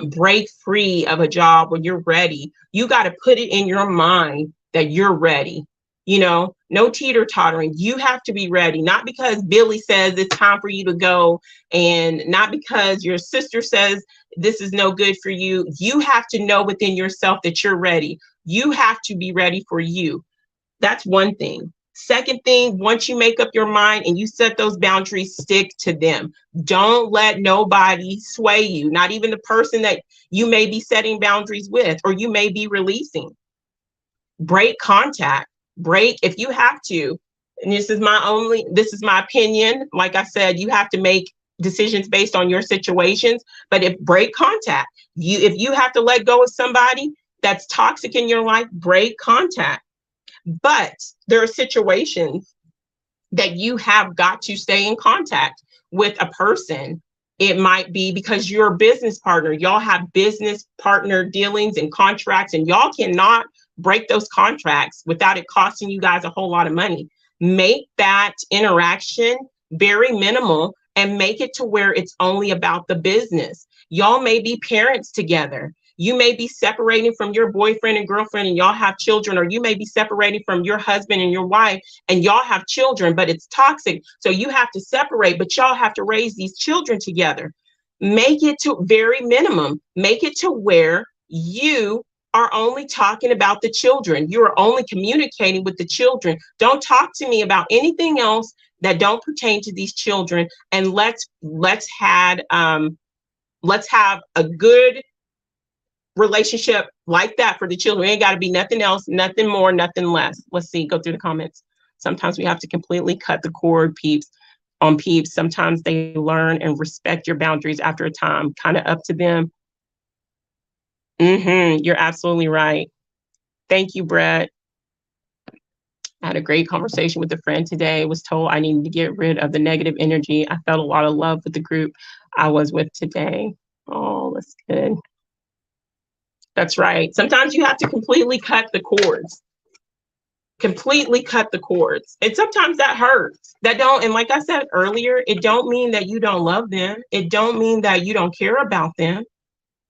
break free of a job, when you're ready, you got to put it in your mind that you're ready. You know, no teeter tottering. You have to be ready, not because Billy says it's time for you to go, and not because your sister says this is no good for you. You have to know within yourself that you're ready. You have to be ready for you. That's one thing. Second thing, once you make up your mind and you set those boundaries, stick to them. Don't let nobody sway you, not even the person that you may be setting boundaries with or you may be releasing. Break contact. Break if you have to. And this is my opinion. Like I said, you have to make decisions based on your situations, but if break contact, if you have to let go of somebody that's toxic in your life, break contact. But there are situations that you have got to stay in contact with a person. It might be because you're a business partner. Y'all have business partner dealings and contracts, and y'all cannot break those contracts without it costing you guys a whole lot of money. Make that interaction very minimal and make it to where it's only about the business. Y'all may be parents together. You may be separating from your boyfriend and girlfriend and y'all have children, or you may be separating from your husband and your wife and y'all have children, but it's toxic. So you have to separate, but y'all have to raise these children together. Make it to very minimum. Make it to where you are only talking about the children. You are only communicating with the children. Don't talk to me about anything else that don't pertain to these children. And let's have a good relationship like that for the children. It ain't got to be nothing else, nothing more, nothing less. Let's see, go through the comments. Sometimes we have to completely cut the cord, peeps. On peeps, sometimes they learn and respect your boundaries after a time. Kind of up to them. You're absolutely right. Thank you, Brett. I had a great conversation with a friend today. Was told I needed to get rid of the negative energy. I felt a lot of love with the group I was with today. Oh, that's good. That's right. Sometimes you have to completely cut the cords. Completely cut the cords. And sometimes that hurts. And like I said earlier, it don't mean that you don't love them. It don't mean that you don't care about them.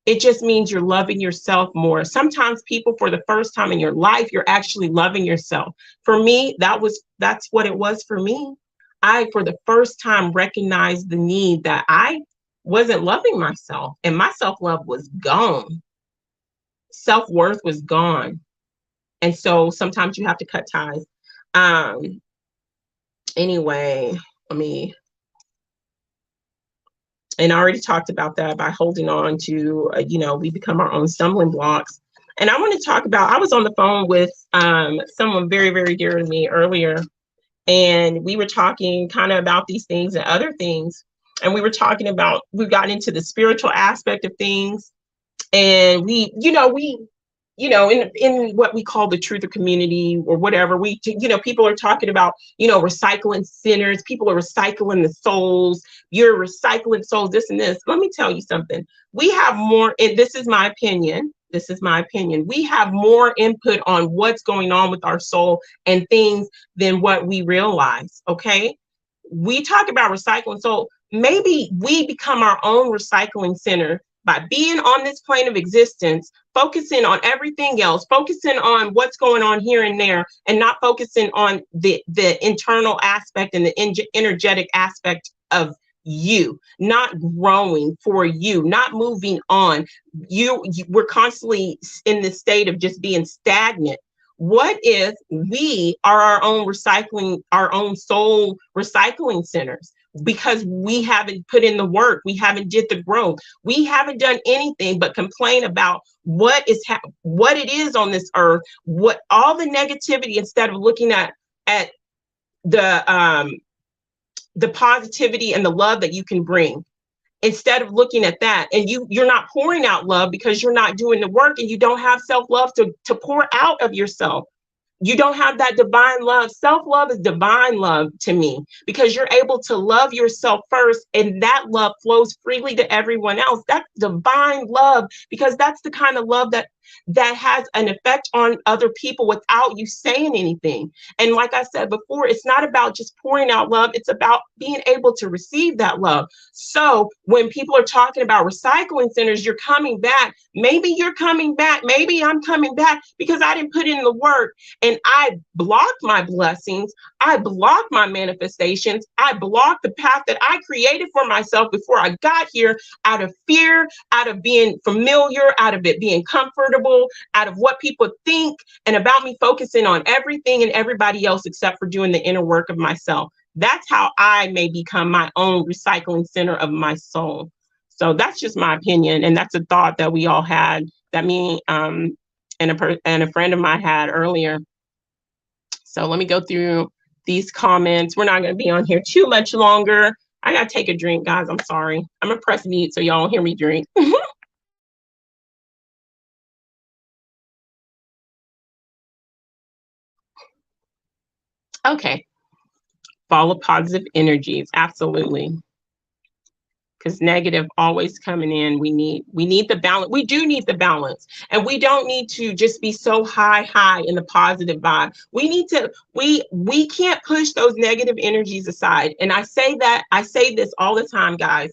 It just means you're loving yourself more. Sometimes people, for the first time in your life, you're actually loving yourself. For me, that's what it was for me. I, for the first time, recognized the need that I wasn't loving myself, and my self-love was gone. Self-worth was gone. And so sometimes you have to cut ties. Um, anyway, let me, and I already talked about that by holding on to, we become our own stumbling blocks. And I want to talk about, I was on the phone with someone very, very dear to me earlier, and we were talking kind of about these things and other things. And we were talking about, we got into the spiritual aspect of things. And in what we call the truther community or whatever, people are talking about, recycling sinners, people are recycling the souls, you're recycling souls, this and this. Let me tell you something. We have more, and this is my opinion. This is my opinion. We have more input on what's going on with our soul and things than what we realize. Okay. We talk about recycling. So maybe we become our own recycling center by being on this plane of existence, focusing on everything else, focusing on what's going on here and there, and not focusing on the internal aspect and the energetic aspect of you, not growing for you, not moving on. We're constantly in this state of just being stagnant. What if we are our own soul recycling centers? Because we haven't put in the work, we haven't did the growth, we haven't done anything but complain about what it is on this earth, what all the negativity, instead of looking at the positivity and the love that you can bring. Instead of looking at that, and you're not pouring out love because you're not doing the work, and you don't have self-love to pour out of yourself. You don't have that divine love. Self-love is divine love to me, because you're able to love yourself first, and that love flows freely to everyone else. That's divine love, because that's the kind of love that has an effect on other people without you saying anything. And like I said before, it's not about just pouring out love, it's about being able to receive that love. So when people are talking about recycling centers, you're coming back. Maybe you're coming back. Maybe I'm coming back because I didn't put in the work, and I blocked my blessings. I blocked my manifestations. I blocked the path that I created for myself before I got here, out of fear, out of being familiar, out of it being comfortable, out of what people think, and about me focusing on everything and everybody else except for doing the inner work of myself. That's how I may become my own recycling center of my soul. So that's just my opinion, and that's a thought that we all had, that me and a friend of mine had earlier. So let me go through these comments. We're not going to be on here too much longer. I got to take a drink, guys. I'm sorry. I'm going to press mute so y'all don't hear me drink. Okay. Follow positive energies. Absolutely. Because negative always coming in. We need the balance. We do need the balance, and we don't need to just be so high in the positive vibe. We need to, we can't push those negative energies aside. And I say this all the time, guys.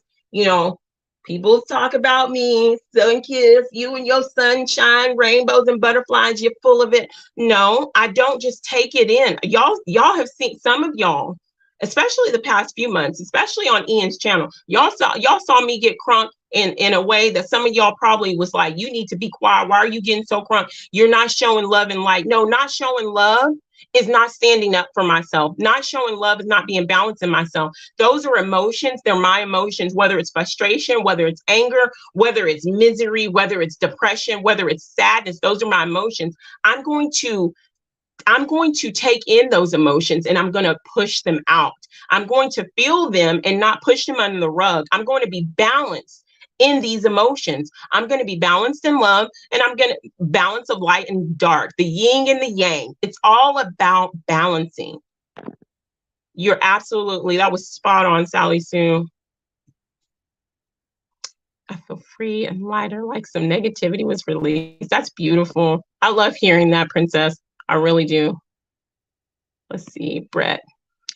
People talk about me, Sunkissed, you and your sunshine, rainbows and butterflies, you're full of it. No, I don't just take it in. Y'all have seen, some of y'all, especially the past few months, especially on Ian's channel, y'all saw me get crunk in a way that some of y'all probably was like, you need to be quiet. Why are you getting so crunk? You're not showing love and light. No, not showing love is not standing up for myself. Not showing love is not being balanced in myself. Those are emotions. They're my emotions, whether it's frustration, whether it's anger, whether it's misery, whether it's depression, whether it's sadness. Those are my emotions. I'm going to take in those emotions, and I'm going to push them out. I'm going to feel them and not push them under the rug. I'm going to be balanced in these emotions. I'm going to be balanced in love, and I'm going to balance of light and dark, the yin and the yang. It's all about balancing. You're absolutely, that was spot on, Sally Sue. I feel free and lighter, like some negativity was released. That's beautiful. I love hearing that, Princess. I really do. Let's see, Brett.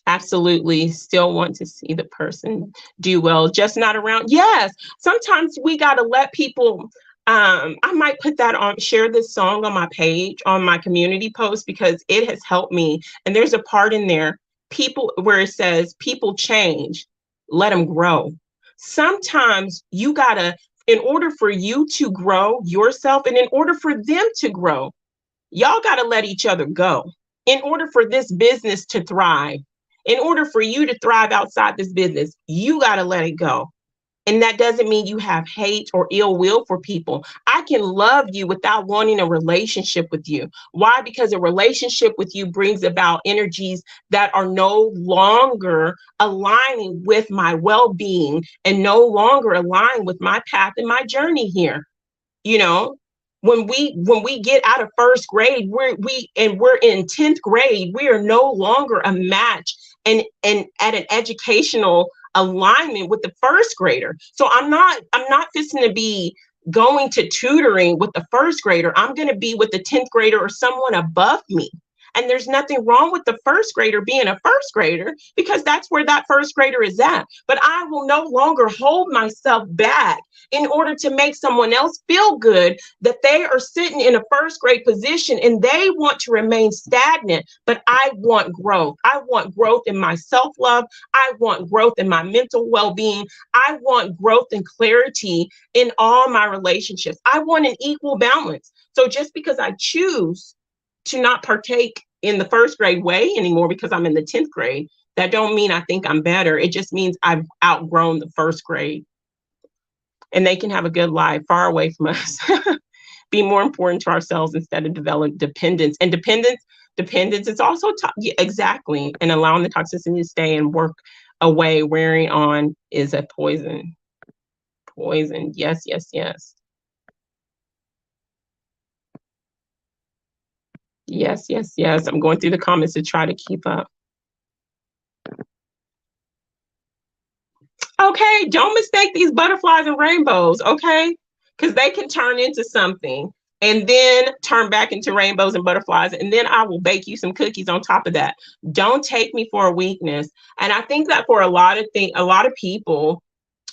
Absolutely, still want to see the person do well, just not around. Yes, sometimes we got to let people, I might put that on, share this song on my page, on my community post, because it has helped me. And there's a part in there, people, where it says, people change, let them grow. Sometimes you gotta, in order for you to grow yourself, and in order for them to grow, Y'all got to let each other go in order for this business to thrive. In order for you to thrive outside this business, you got to let it go. And that doesn't mean you have hate or ill will for people. I can love you without wanting a relationship with you. Why? Because a relationship with you brings about energies that are no longer aligning with my well being and no longer align with my path and my journey here. You know, when we get out of first grade, we're in 10th grade, we are no longer a match and at an educational alignment with the first grader. So I'm not fixing to be going to tutoring with the first grader. I'm going to be with the 10th grader or someone above me. And there's nothing wrong with the first grader being a first grader, because that's where that first grader is at. But I will no longer hold myself back in order to make someone else feel good that they are sitting in a first grade position and they want to remain stagnant. But I want growth. I want growth in my self-love. I want growth in my mental well-being. I want growth and clarity in all my relationships. I want an equal balance. So just because I choose to not partake in the first grade way anymore because I'm in the 10th grade, that don't mean I think I'm better. It just means I've outgrown the first grade. And they can have a good life far away from us. Be more important to ourselves instead of develop dependence. And dependence is also yeah, exactly. And allowing the toxicity to stay and work away, wearing on is a poison. Poison. Yes, yes, yes. Yes, yes, yes. I'm going through the comments to try to keep up. Okay, don't mistake these butterflies and rainbows, okay? Because they can turn into something and then turn back into rainbows and butterflies. And then I will bake you some cookies on top of that. Don't take me for a weakness. And I think that for a lot of people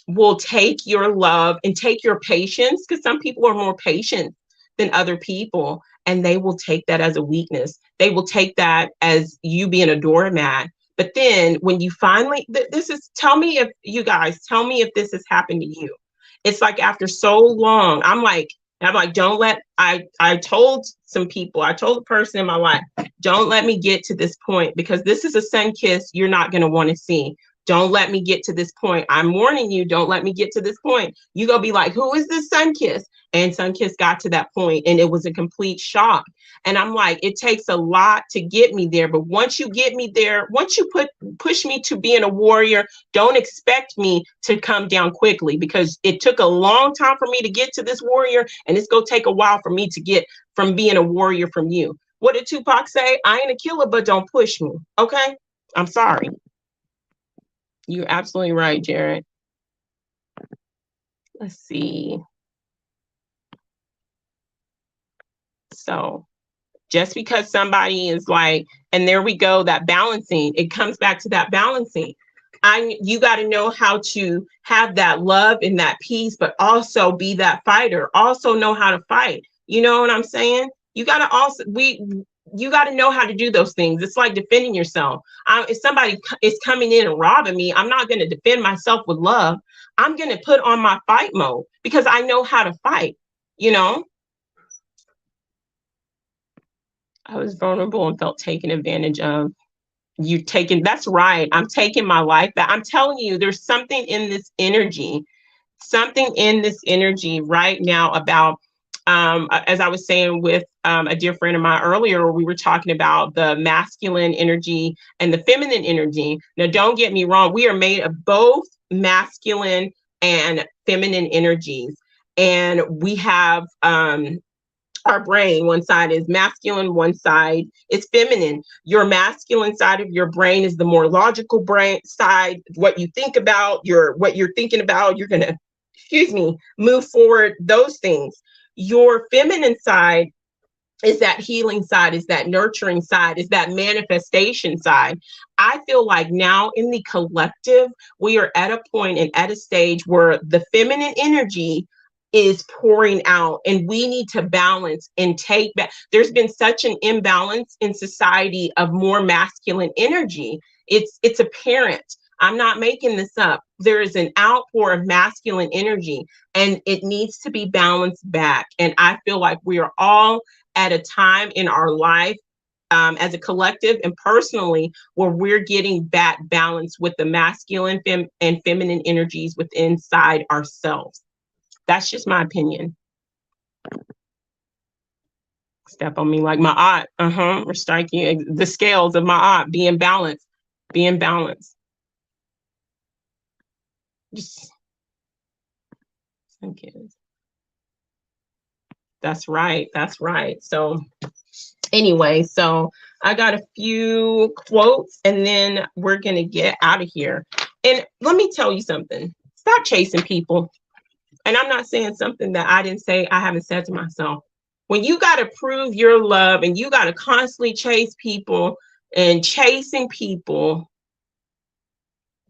will take your love and take your patience, because some people are more patient than other people, and they will take that as a weakness. They will take that as you being a doormat. But then when you finally, this is, tell me if you guys, tell me if this has happened to you. It's like after so long, I'm like, don't let, I told some people, I told a person in my life, don't let me get to this point, because this is a sun kiss you're not going to want to see. Don't let me get to this point. I'm warning you, don't let me get to this point. You go be like, who is this Sunkissed? And Sunkissed got to that point and it was a complete shock. And I'm like, it takes a lot to get me there. But once you get me there, once you push me to being a warrior, don't expect me to come down quickly, because it took a long time for me to get to this warrior. And it's going to take a while for me to get from being a warrior from you. What did Tupac say? I ain't a killer, but don't push me. Okay? I'm sorry. You're absolutely right, Jared. Let's see. So just because somebody is like, and there we go, that balancing, it comes back to that balancing. You got to know how to have that love and that peace, but also be that fighter, also know how to fight. You know what I'm saying? You got to also, you got to know how to do those things. It's like defending yourself. If somebody is coming in and robbing me, I'm not going to defend myself with love. I'm going to put on my fight mode because I know how to fight, you know? I was vulnerable and felt taken advantage of. That's right. I'm taking my life back. I'm telling you, there's something in this energy right now about, as I was saying with a dear friend of mine earlier, we were talking about the masculine energy and the feminine energy. Now, don't get me wrong. We are made of both masculine and feminine energies. And we have, our brain, one side is masculine, one side is feminine. Your masculine side of your brain is the more logical brain side. What you think about, what you're thinking about, you're gonna, move forward, those things. Your feminine side is that healing side, is that nurturing side, is that manifestation side. I feel like now in the collective, we are at a point and at a stage where the feminine energy is pouring out, and we need to balance and take back. There's been such an imbalance in society of more masculine energy. It's apparent. I'm not making this up. There is an outpour of masculine energy, and it needs to be balanced back. And I feel like we are all at a time in our life, as a collective and personally, where we're getting that balance with the masculine and feminine energies within inside ourselves. That's just my opinion. Step on me like my aunt. We're striking the scales of my aunt. Being balanced. Being balanced. Just that's right. That's right. So anyway, so I got a few quotes and then we're gonna get out of here. And let me tell you something. Stop chasing people. And I'm not saying something that I didn't say, I haven't said to myself. When you got to prove your love and you got to constantly chase people and chasing people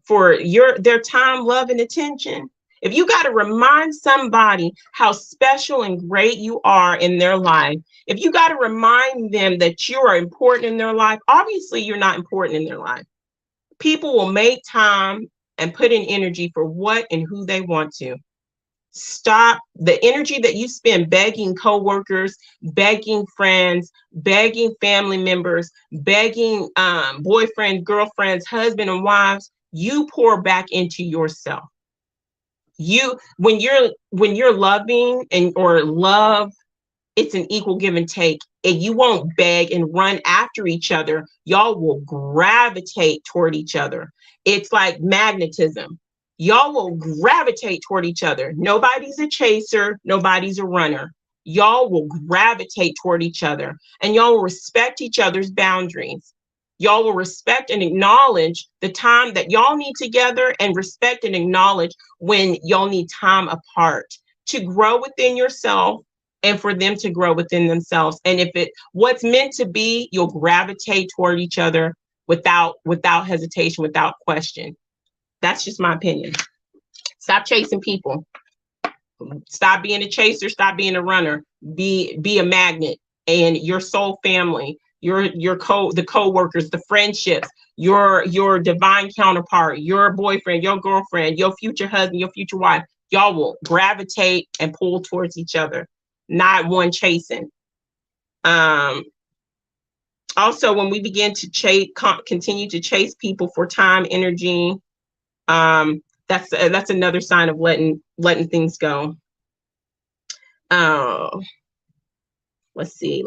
for their time, love, and attention, if you got to remind somebody how special and great you are in their life, if you got to remind them that you are important in their life, obviously you're not important in their life. People will make time and put in energy for what and who they want to. Stop the energy that you spend begging coworkers, begging friends, begging family members, begging boyfriends, girlfriends, husband and wives. You pour back into yourself. When you're loving or love, it's an equal give and take. And you won't beg and run after each other. Y'all will gravitate toward each other. It's like magnetism. Y'all will gravitate toward each other. Nobody's a chaser. Nobody's a runner. Y'all will gravitate toward each other and y'all will respect each other's boundaries. Y'all will respect and acknowledge the time that y'all need together and respect and acknowledge when y'all need time apart to grow within yourself and for them to grow within themselves. And if what's meant to be, you'll gravitate toward each other without hesitation, without question. That's just my opinion. Stop chasing people. Stop being a chaser. Stop being a runner. Be a magnet. And your soul family, the co-workers, the friendships, your divine counterpart, your boyfriend, your girlfriend, your future husband, your future wife, y'all will gravitate and pull towards each other, not one chasing. Also, when we begin to continue to chase people for time, energy, that's another sign of letting things go. Let's see.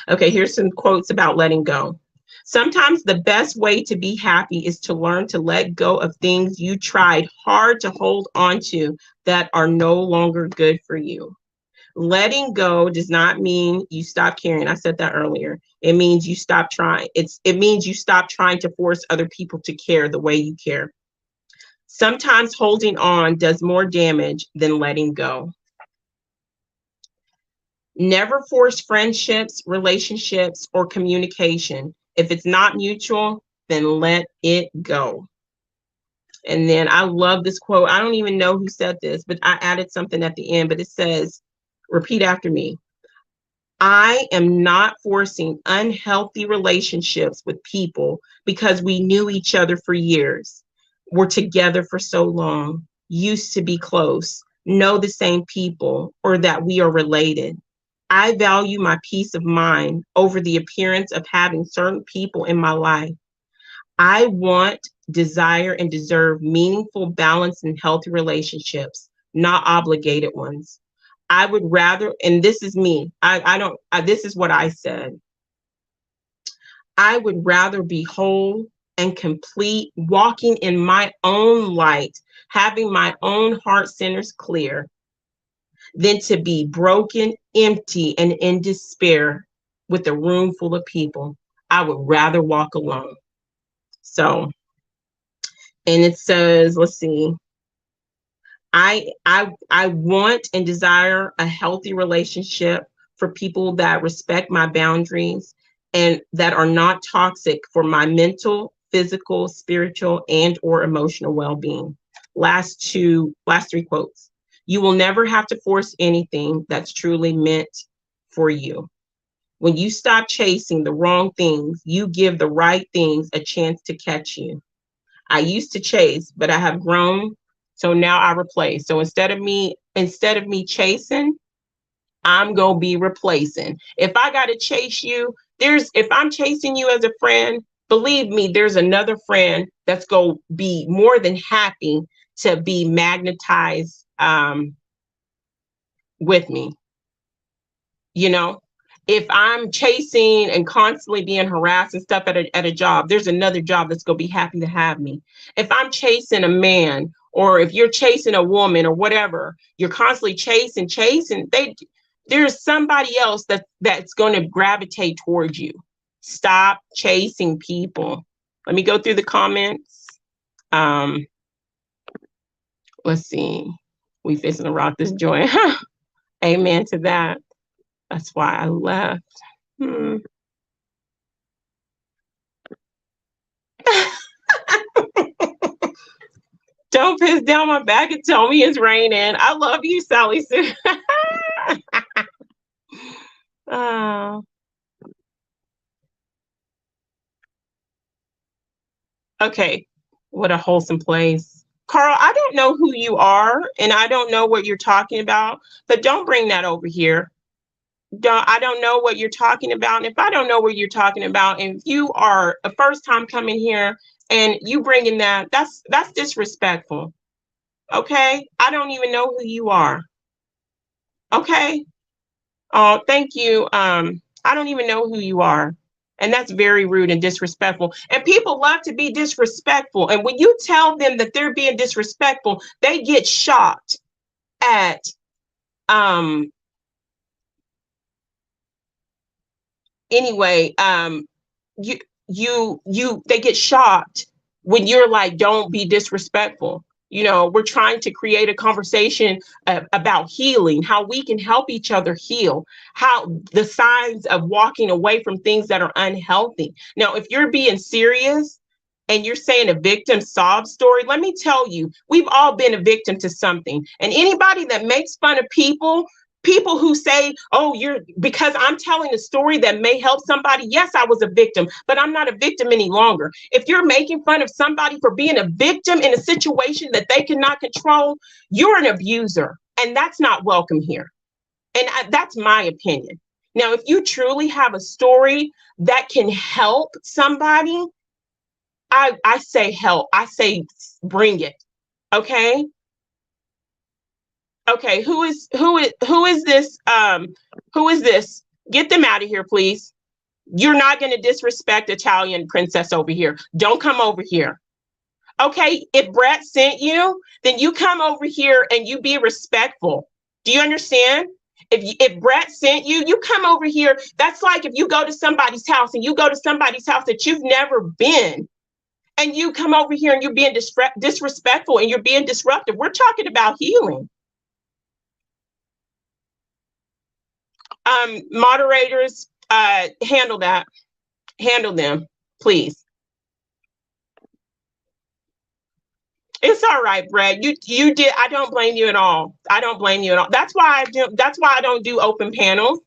Okay, here's some quotes about letting go. Sometimes the best way to be happy is to learn to let go of things you tried hard to hold on to that are no longer good for you. Letting go does not mean you stop caring. I said that earlier. It means you stop trying. It means you stop trying to force other people to care the way you care. Sometimes holding on does more damage than letting go. Never force friendships, relationships, or communication. If it's not mutual, then let it go. And then I love this quote. I don't even know who said this, but I added something at the end, but it says, repeat after me. I am not forcing unhealthy relationships with people because we knew each other for years. We're together for so long, used to be close, know the same people, or that we are related. I value my peace of mind over the appearance of having certain people in my life. I want, desire, and deserve meaningful, balanced, and healthy relationships, not obligated ones. I would rather, and this is me, this is what I said. I would rather be whole and complete, walking in my own light, having my own heart centers clear, than to be broken, empty, and in despair with a room full of people. I would rather walk alone. So, and it says, let's see. I want and desire a healthy relationship for people that respect my boundaries and that are not toxic for my mental, physical, spiritual, and or emotional well-being. Last three quotes. You will never have to force anything that's truly meant for you. When you stop chasing the wrong things, you give the right things a chance to catch you. I used to chase, but I have grown. So now I replace. So instead of me chasing, I'm gonna be replacing. If I gotta chase you, if I'm chasing you as a friend, believe me, there's another friend that's gonna be more than happy to be magnetized with me. You know, if I'm chasing and constantly being harassed and stuff at a job, there's another job that's going to be happy to have me. If I'm chasing a man, or if you're chasing a woman or whatever, you're constantly chasing, there's somebody else that's going to gravitate towards you. Stop chasing people. Let me go through the comments. Let's see. We facing to rock this joint. Amen to that. That's why I left. Don't piss down my back and tell me it's raining. I love you, Sally Sue. Oh. Okay, what a wholesome place. Carl, I don't know who you are and I don't know what you're talking about, but don't bring that over here. I don't know what you're talking about. And if I don't know what you're talking about, and you are a first time coming here and you bringing that's disrespectful. Okay, I don't even know who you are. Okay. Oh, thank you. I don't even know who you are. And that's very rude and disrespectful. And people love to be disrespectful. And when you tell them that they're being disrespectful, they get shocked at anyway, they get shocked when you're like, don't be disrespectful. You know, we're trying to create a conversation about healing, how we can help each other heal, how the signs of walking away from things that are unhealthy. Now, if you're being serious and you're saying a victim sob story, let me tell you, we've all been a victim to something. And anybody that makes fun of people who say, oh, you're because I'm telling a story that may help somebody. Yes, I was a victim, but I'm not a victim any longer. If you're making fun of somebody for being a victim in a situation that they cannot control, you're an abuser. And that's not welcome here. And that's my opinion. Now, if you truly have a story that can help somebody, I say help. I say bring it. Okay. Okay, who is this? Who is this? Get them out of here, please. You're not going to disrespect Italian princess over here. Don't come over here. Okay, if Brett sent you, then you come over here and you be respectful. Do you understand? If Brett sent you, you come over here. That's like if you go to somebody's house and you go to somebody's house that you've never been, and you come over here and you're being disrespectful and you're being disruptive. We're talking about healing. Moderators, handle that. Handle them, please. It's all right, Brad. You did. I don't blame you at all. I don't blame you at all. That's why I don't do open panels.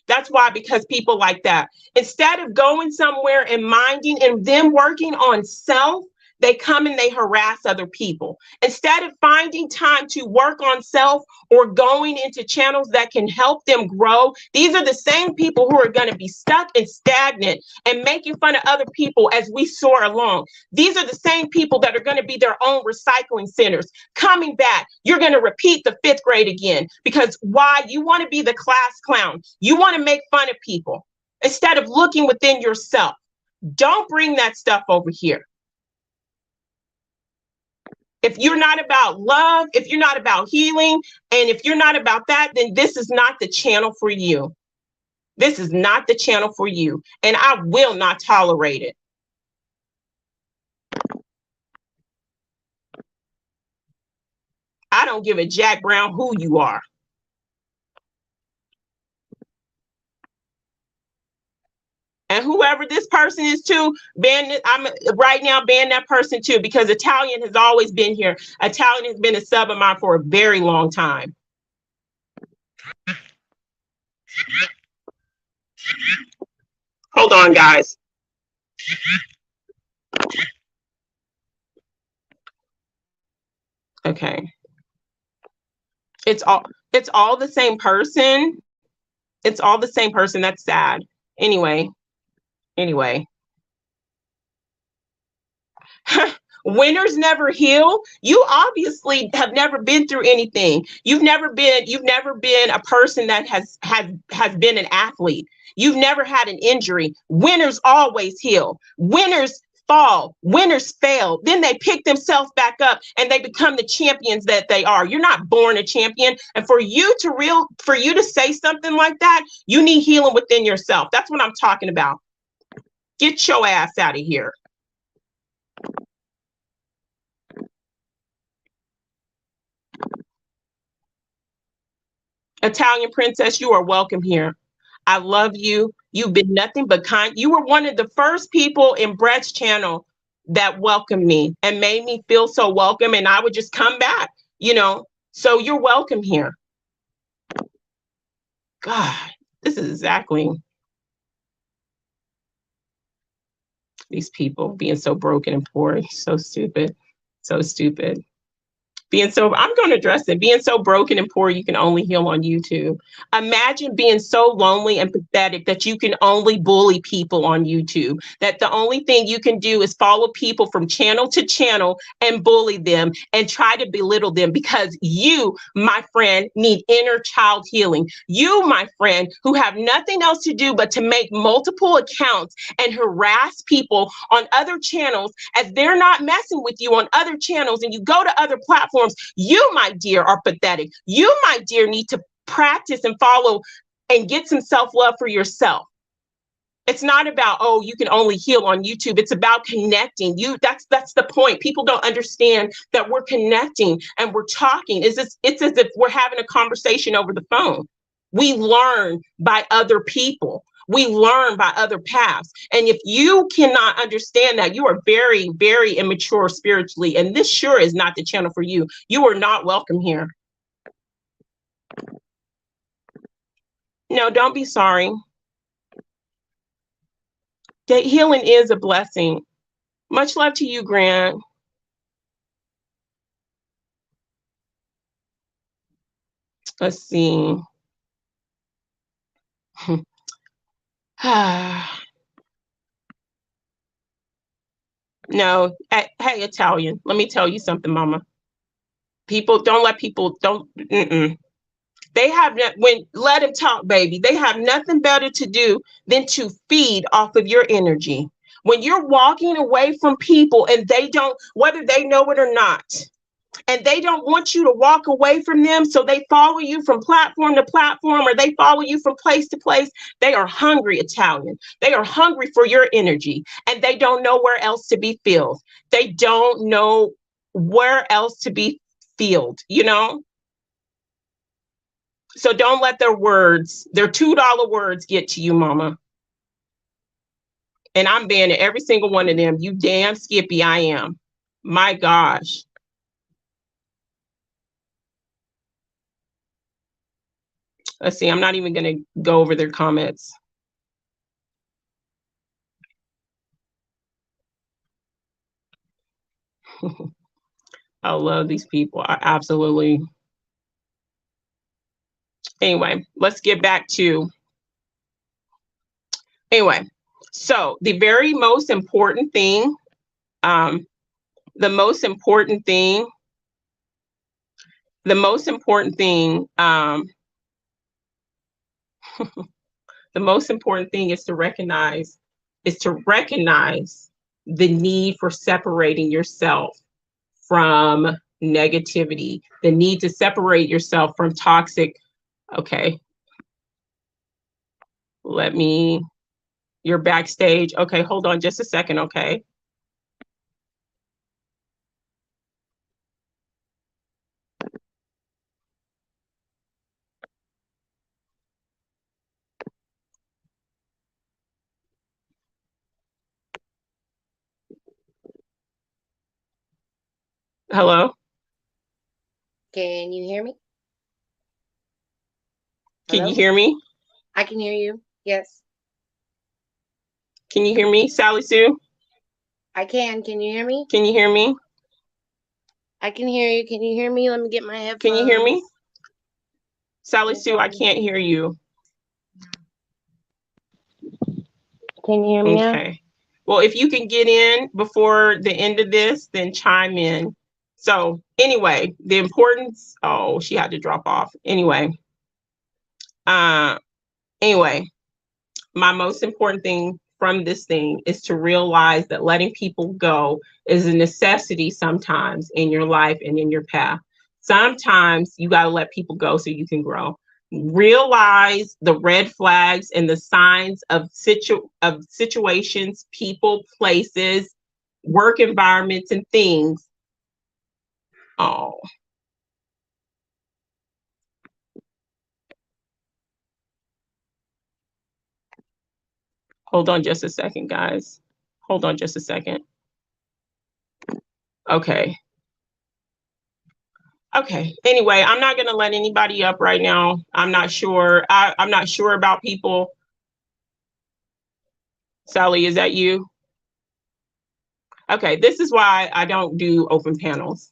That's why, because people like that, instead of going somewhere and minding and them working on self, they come and they harass other people. Instead of finding time to work on self or going into channels that can help them grow, these are the same people who are going to be stuck and stagnant and making fun of other people as we soar along. These are the same people that are going to be their own recycling centers. Coming back, you're going to repeat the fifth grade again, because why? You want to be the class clown. You want to make fun of people instead of looking within yourself. Don't bring that stuff over here. If you're not about love, if you're not about healing, and if you're not about that, then this is not the channel for you. This is not the channel for you. And I will not tolerate it. I don't give a Jack Brown who you are. And whoever this person is too, I'm right now ban that person too, because Italian has always been here. Italian has been a sub of mine for a very long time. Hold on, guys. Okay. It's all the same person. It's all the same person. That's sad. Anyway. Winners never heal. You obviously have never been through anything. You've never been a person that has been an athlete. You've never had an injury. Winners always heal. Winners fall. Winners fail. Then they pick themselves back up and they become the champions that they are. You're not born a champion. And for you to say something like that, you need healing within yourself. That's what I'm talking about. Get your ass out of here. Italian princess, you are welcome here. I love you. You've been nothing but kind. You were one of the first people in Brett's channel that welcomed me and made me feel so welcome. And I would just come back, So you're welcome here. God, this is exactly these people being so broken and poor. So stupid. So stupid. I'm going to address it. Being so broken and poor, you can only heal on YouTube. Imagine being so lonely and pathetic that you can only bully people on YouTube. That the only thing you can do is follow people from channel to channel and bully them and try to belittle them because you, my friend, need inner child healing. You, my friend, who have nothing else to do but to make multiple accounts and harass people on other channels as they're not messing with you on other channels, and you go to other platforms. You, my dear, are pathetic. You, my dear, need to practice and follow and get some self-love for yourself. It's not about, oh, you can only heal on YouTube. It's about connecting. That's the point. People don't understand that we're connecting and we're talking. It's as if we're having a conversation over the phone. We learn by other people. We learn by other paths. And if you cannot understand that, you are very, very immature spiritually. And this sure is not the channel for you. You are not welcome here. No, don't be sorry. That healing is a blessing. Much love to you, Grant. Let's see. No, hey, Italian, let me tell you something, mama. They have let them talk, baby. They have nothing better to do than to feed off of your energy. When you're walking away from people and they don't, whether they know it or not, and they don't want you to walk away from them, so they follow you from platform to platform, or they follow you from place to place. They are hungry, Italian. They are hungry for your energy, and they don't know where else to be filled. They don't know where else to be filled, So don't let their words, their $2 words, get to you, mama. And I'm banning every single one of them. You damn Skippy, I am. My gosh. Let's see, I'm not even going to go over their comments. I love these people. I absolutely. Anyway, let's get back to. Anyway, so the very most important thing, the most important thing is to recognize the need for separating yourself from negativity, the need to separate yourself from toxic. Okay. You're backstage. Okay, hold on just a second, okay? Hello? Can you hear me? Can you hear me? I can hear you. Yes. Can you hear me, Sally Sue? I can. Can you hear me? Can you hear me? I can hear you. Can you hear me? Let me get my headphones. Can you hear me? Sally Sue, I can't hear you. Can you hear me now? Okay. Well, if you can get in before the end of this, then chime in. So anyway, the importance, oh, she had to drop off. Uh, anyway, my most important thing from this thing is to realize that letting people go is a necessity sometimes in your life and in your path. Sometimes you got to let people go so you can grow. Realize the red flags and the signs of situations, people, places, work environments, and things. Oh, hold on just a second, guys. Hold on just a second. Okay. Okay. Anyway, I'm not going to let anybody up right now. I'm not sure. I'm not sure about people. Sally, is that you? Okay. This is why I don't do open panels.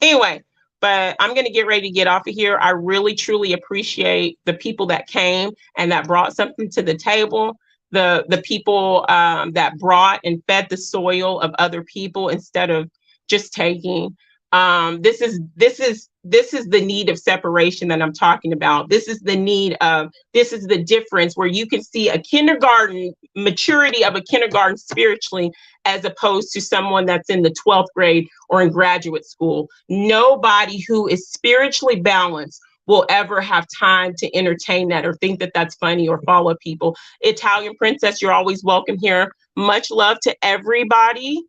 Anyway, but I'm going to get ready to get off of here. I really, truly appreciate the people that came and that brought something to the table. The people that brought and fed the soil of other people instead of just taking. This is the need of separation that I'm talking about. This is the difference where you can see a kindergarten maturity of a kindergarten spiritually as opposed to someone that's in the 12th grade or in graduate school. Nobody who is spiritually balanced will ever have time to entertain that or think that that's funny or follow people. Italian Princess, you're always welcome here. Much love to everybody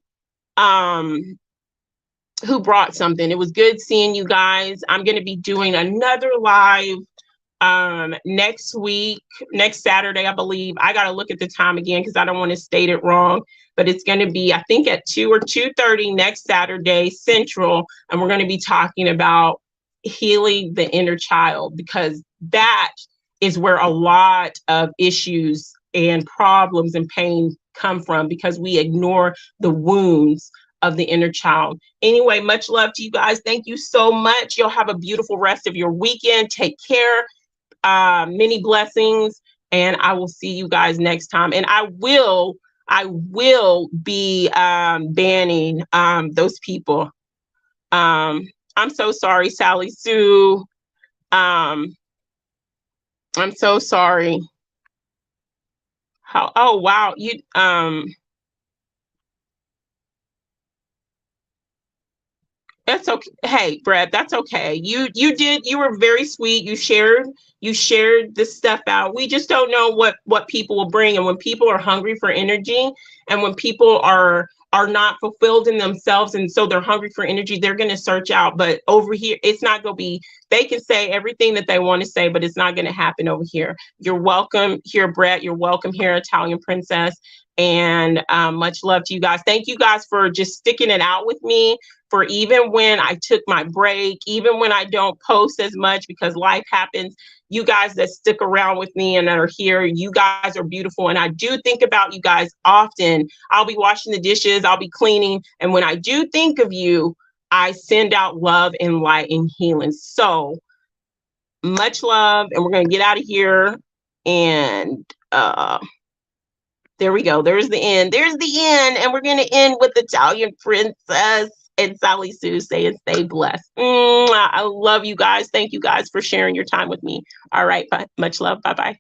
who brought something. It was good seeing you guys. I'm going to be doing another live next week, next Saturday, I believe. I got to look at the time again because I don't want to state it wrong, but it's going to be, I think, at 2 or 2:30 next Saturday Central, and we're going to be talking about healing the inner child, because that is where a lot of issues and problems and pain come from, because we ignore the wounds of the inner child. Anyway, much love to you guys. Thank you so much. You'll have a beautiful rest of your weekend. Take care. Many blessings, and I will see you guys next time. And I will be banning those people. I'm so sorry, Sally Sue. I'm so sorry. How? Oh wow, you That's okay. Hey, Brett, that's okay. You were very sweet. You shared this stuff out. We just don't know what people will bring. And when people are hungry for energy, and when people are not fulfilled in themselves, and so they're hungry for energy, they're going to search out. But over here, it's not going to be, they can say everything that they want to say, but it's not going to happen over here. You're welcome here, Brett. You're welcome here, Italian Princess. And much love to you guys. Thank you guys for just sticking it out with me, for even when I took my break, even when I don't post as much because life happens. You guys that stick around with me and that are here, you guys are beautiful. And I do think about you guys often. I'll be washing the dishes, I'll be cleaning. And when I do think of you, I send out love and light and healing. So much love. And we're going to get out of here. And there we go. There's the end. There's the end. And we're going to end with Italian Princess and Sally Sue saying, stay blessed. I love you guys. Thank you guys for sharing your time with me. All right. Bye. Much love. Bye-bye.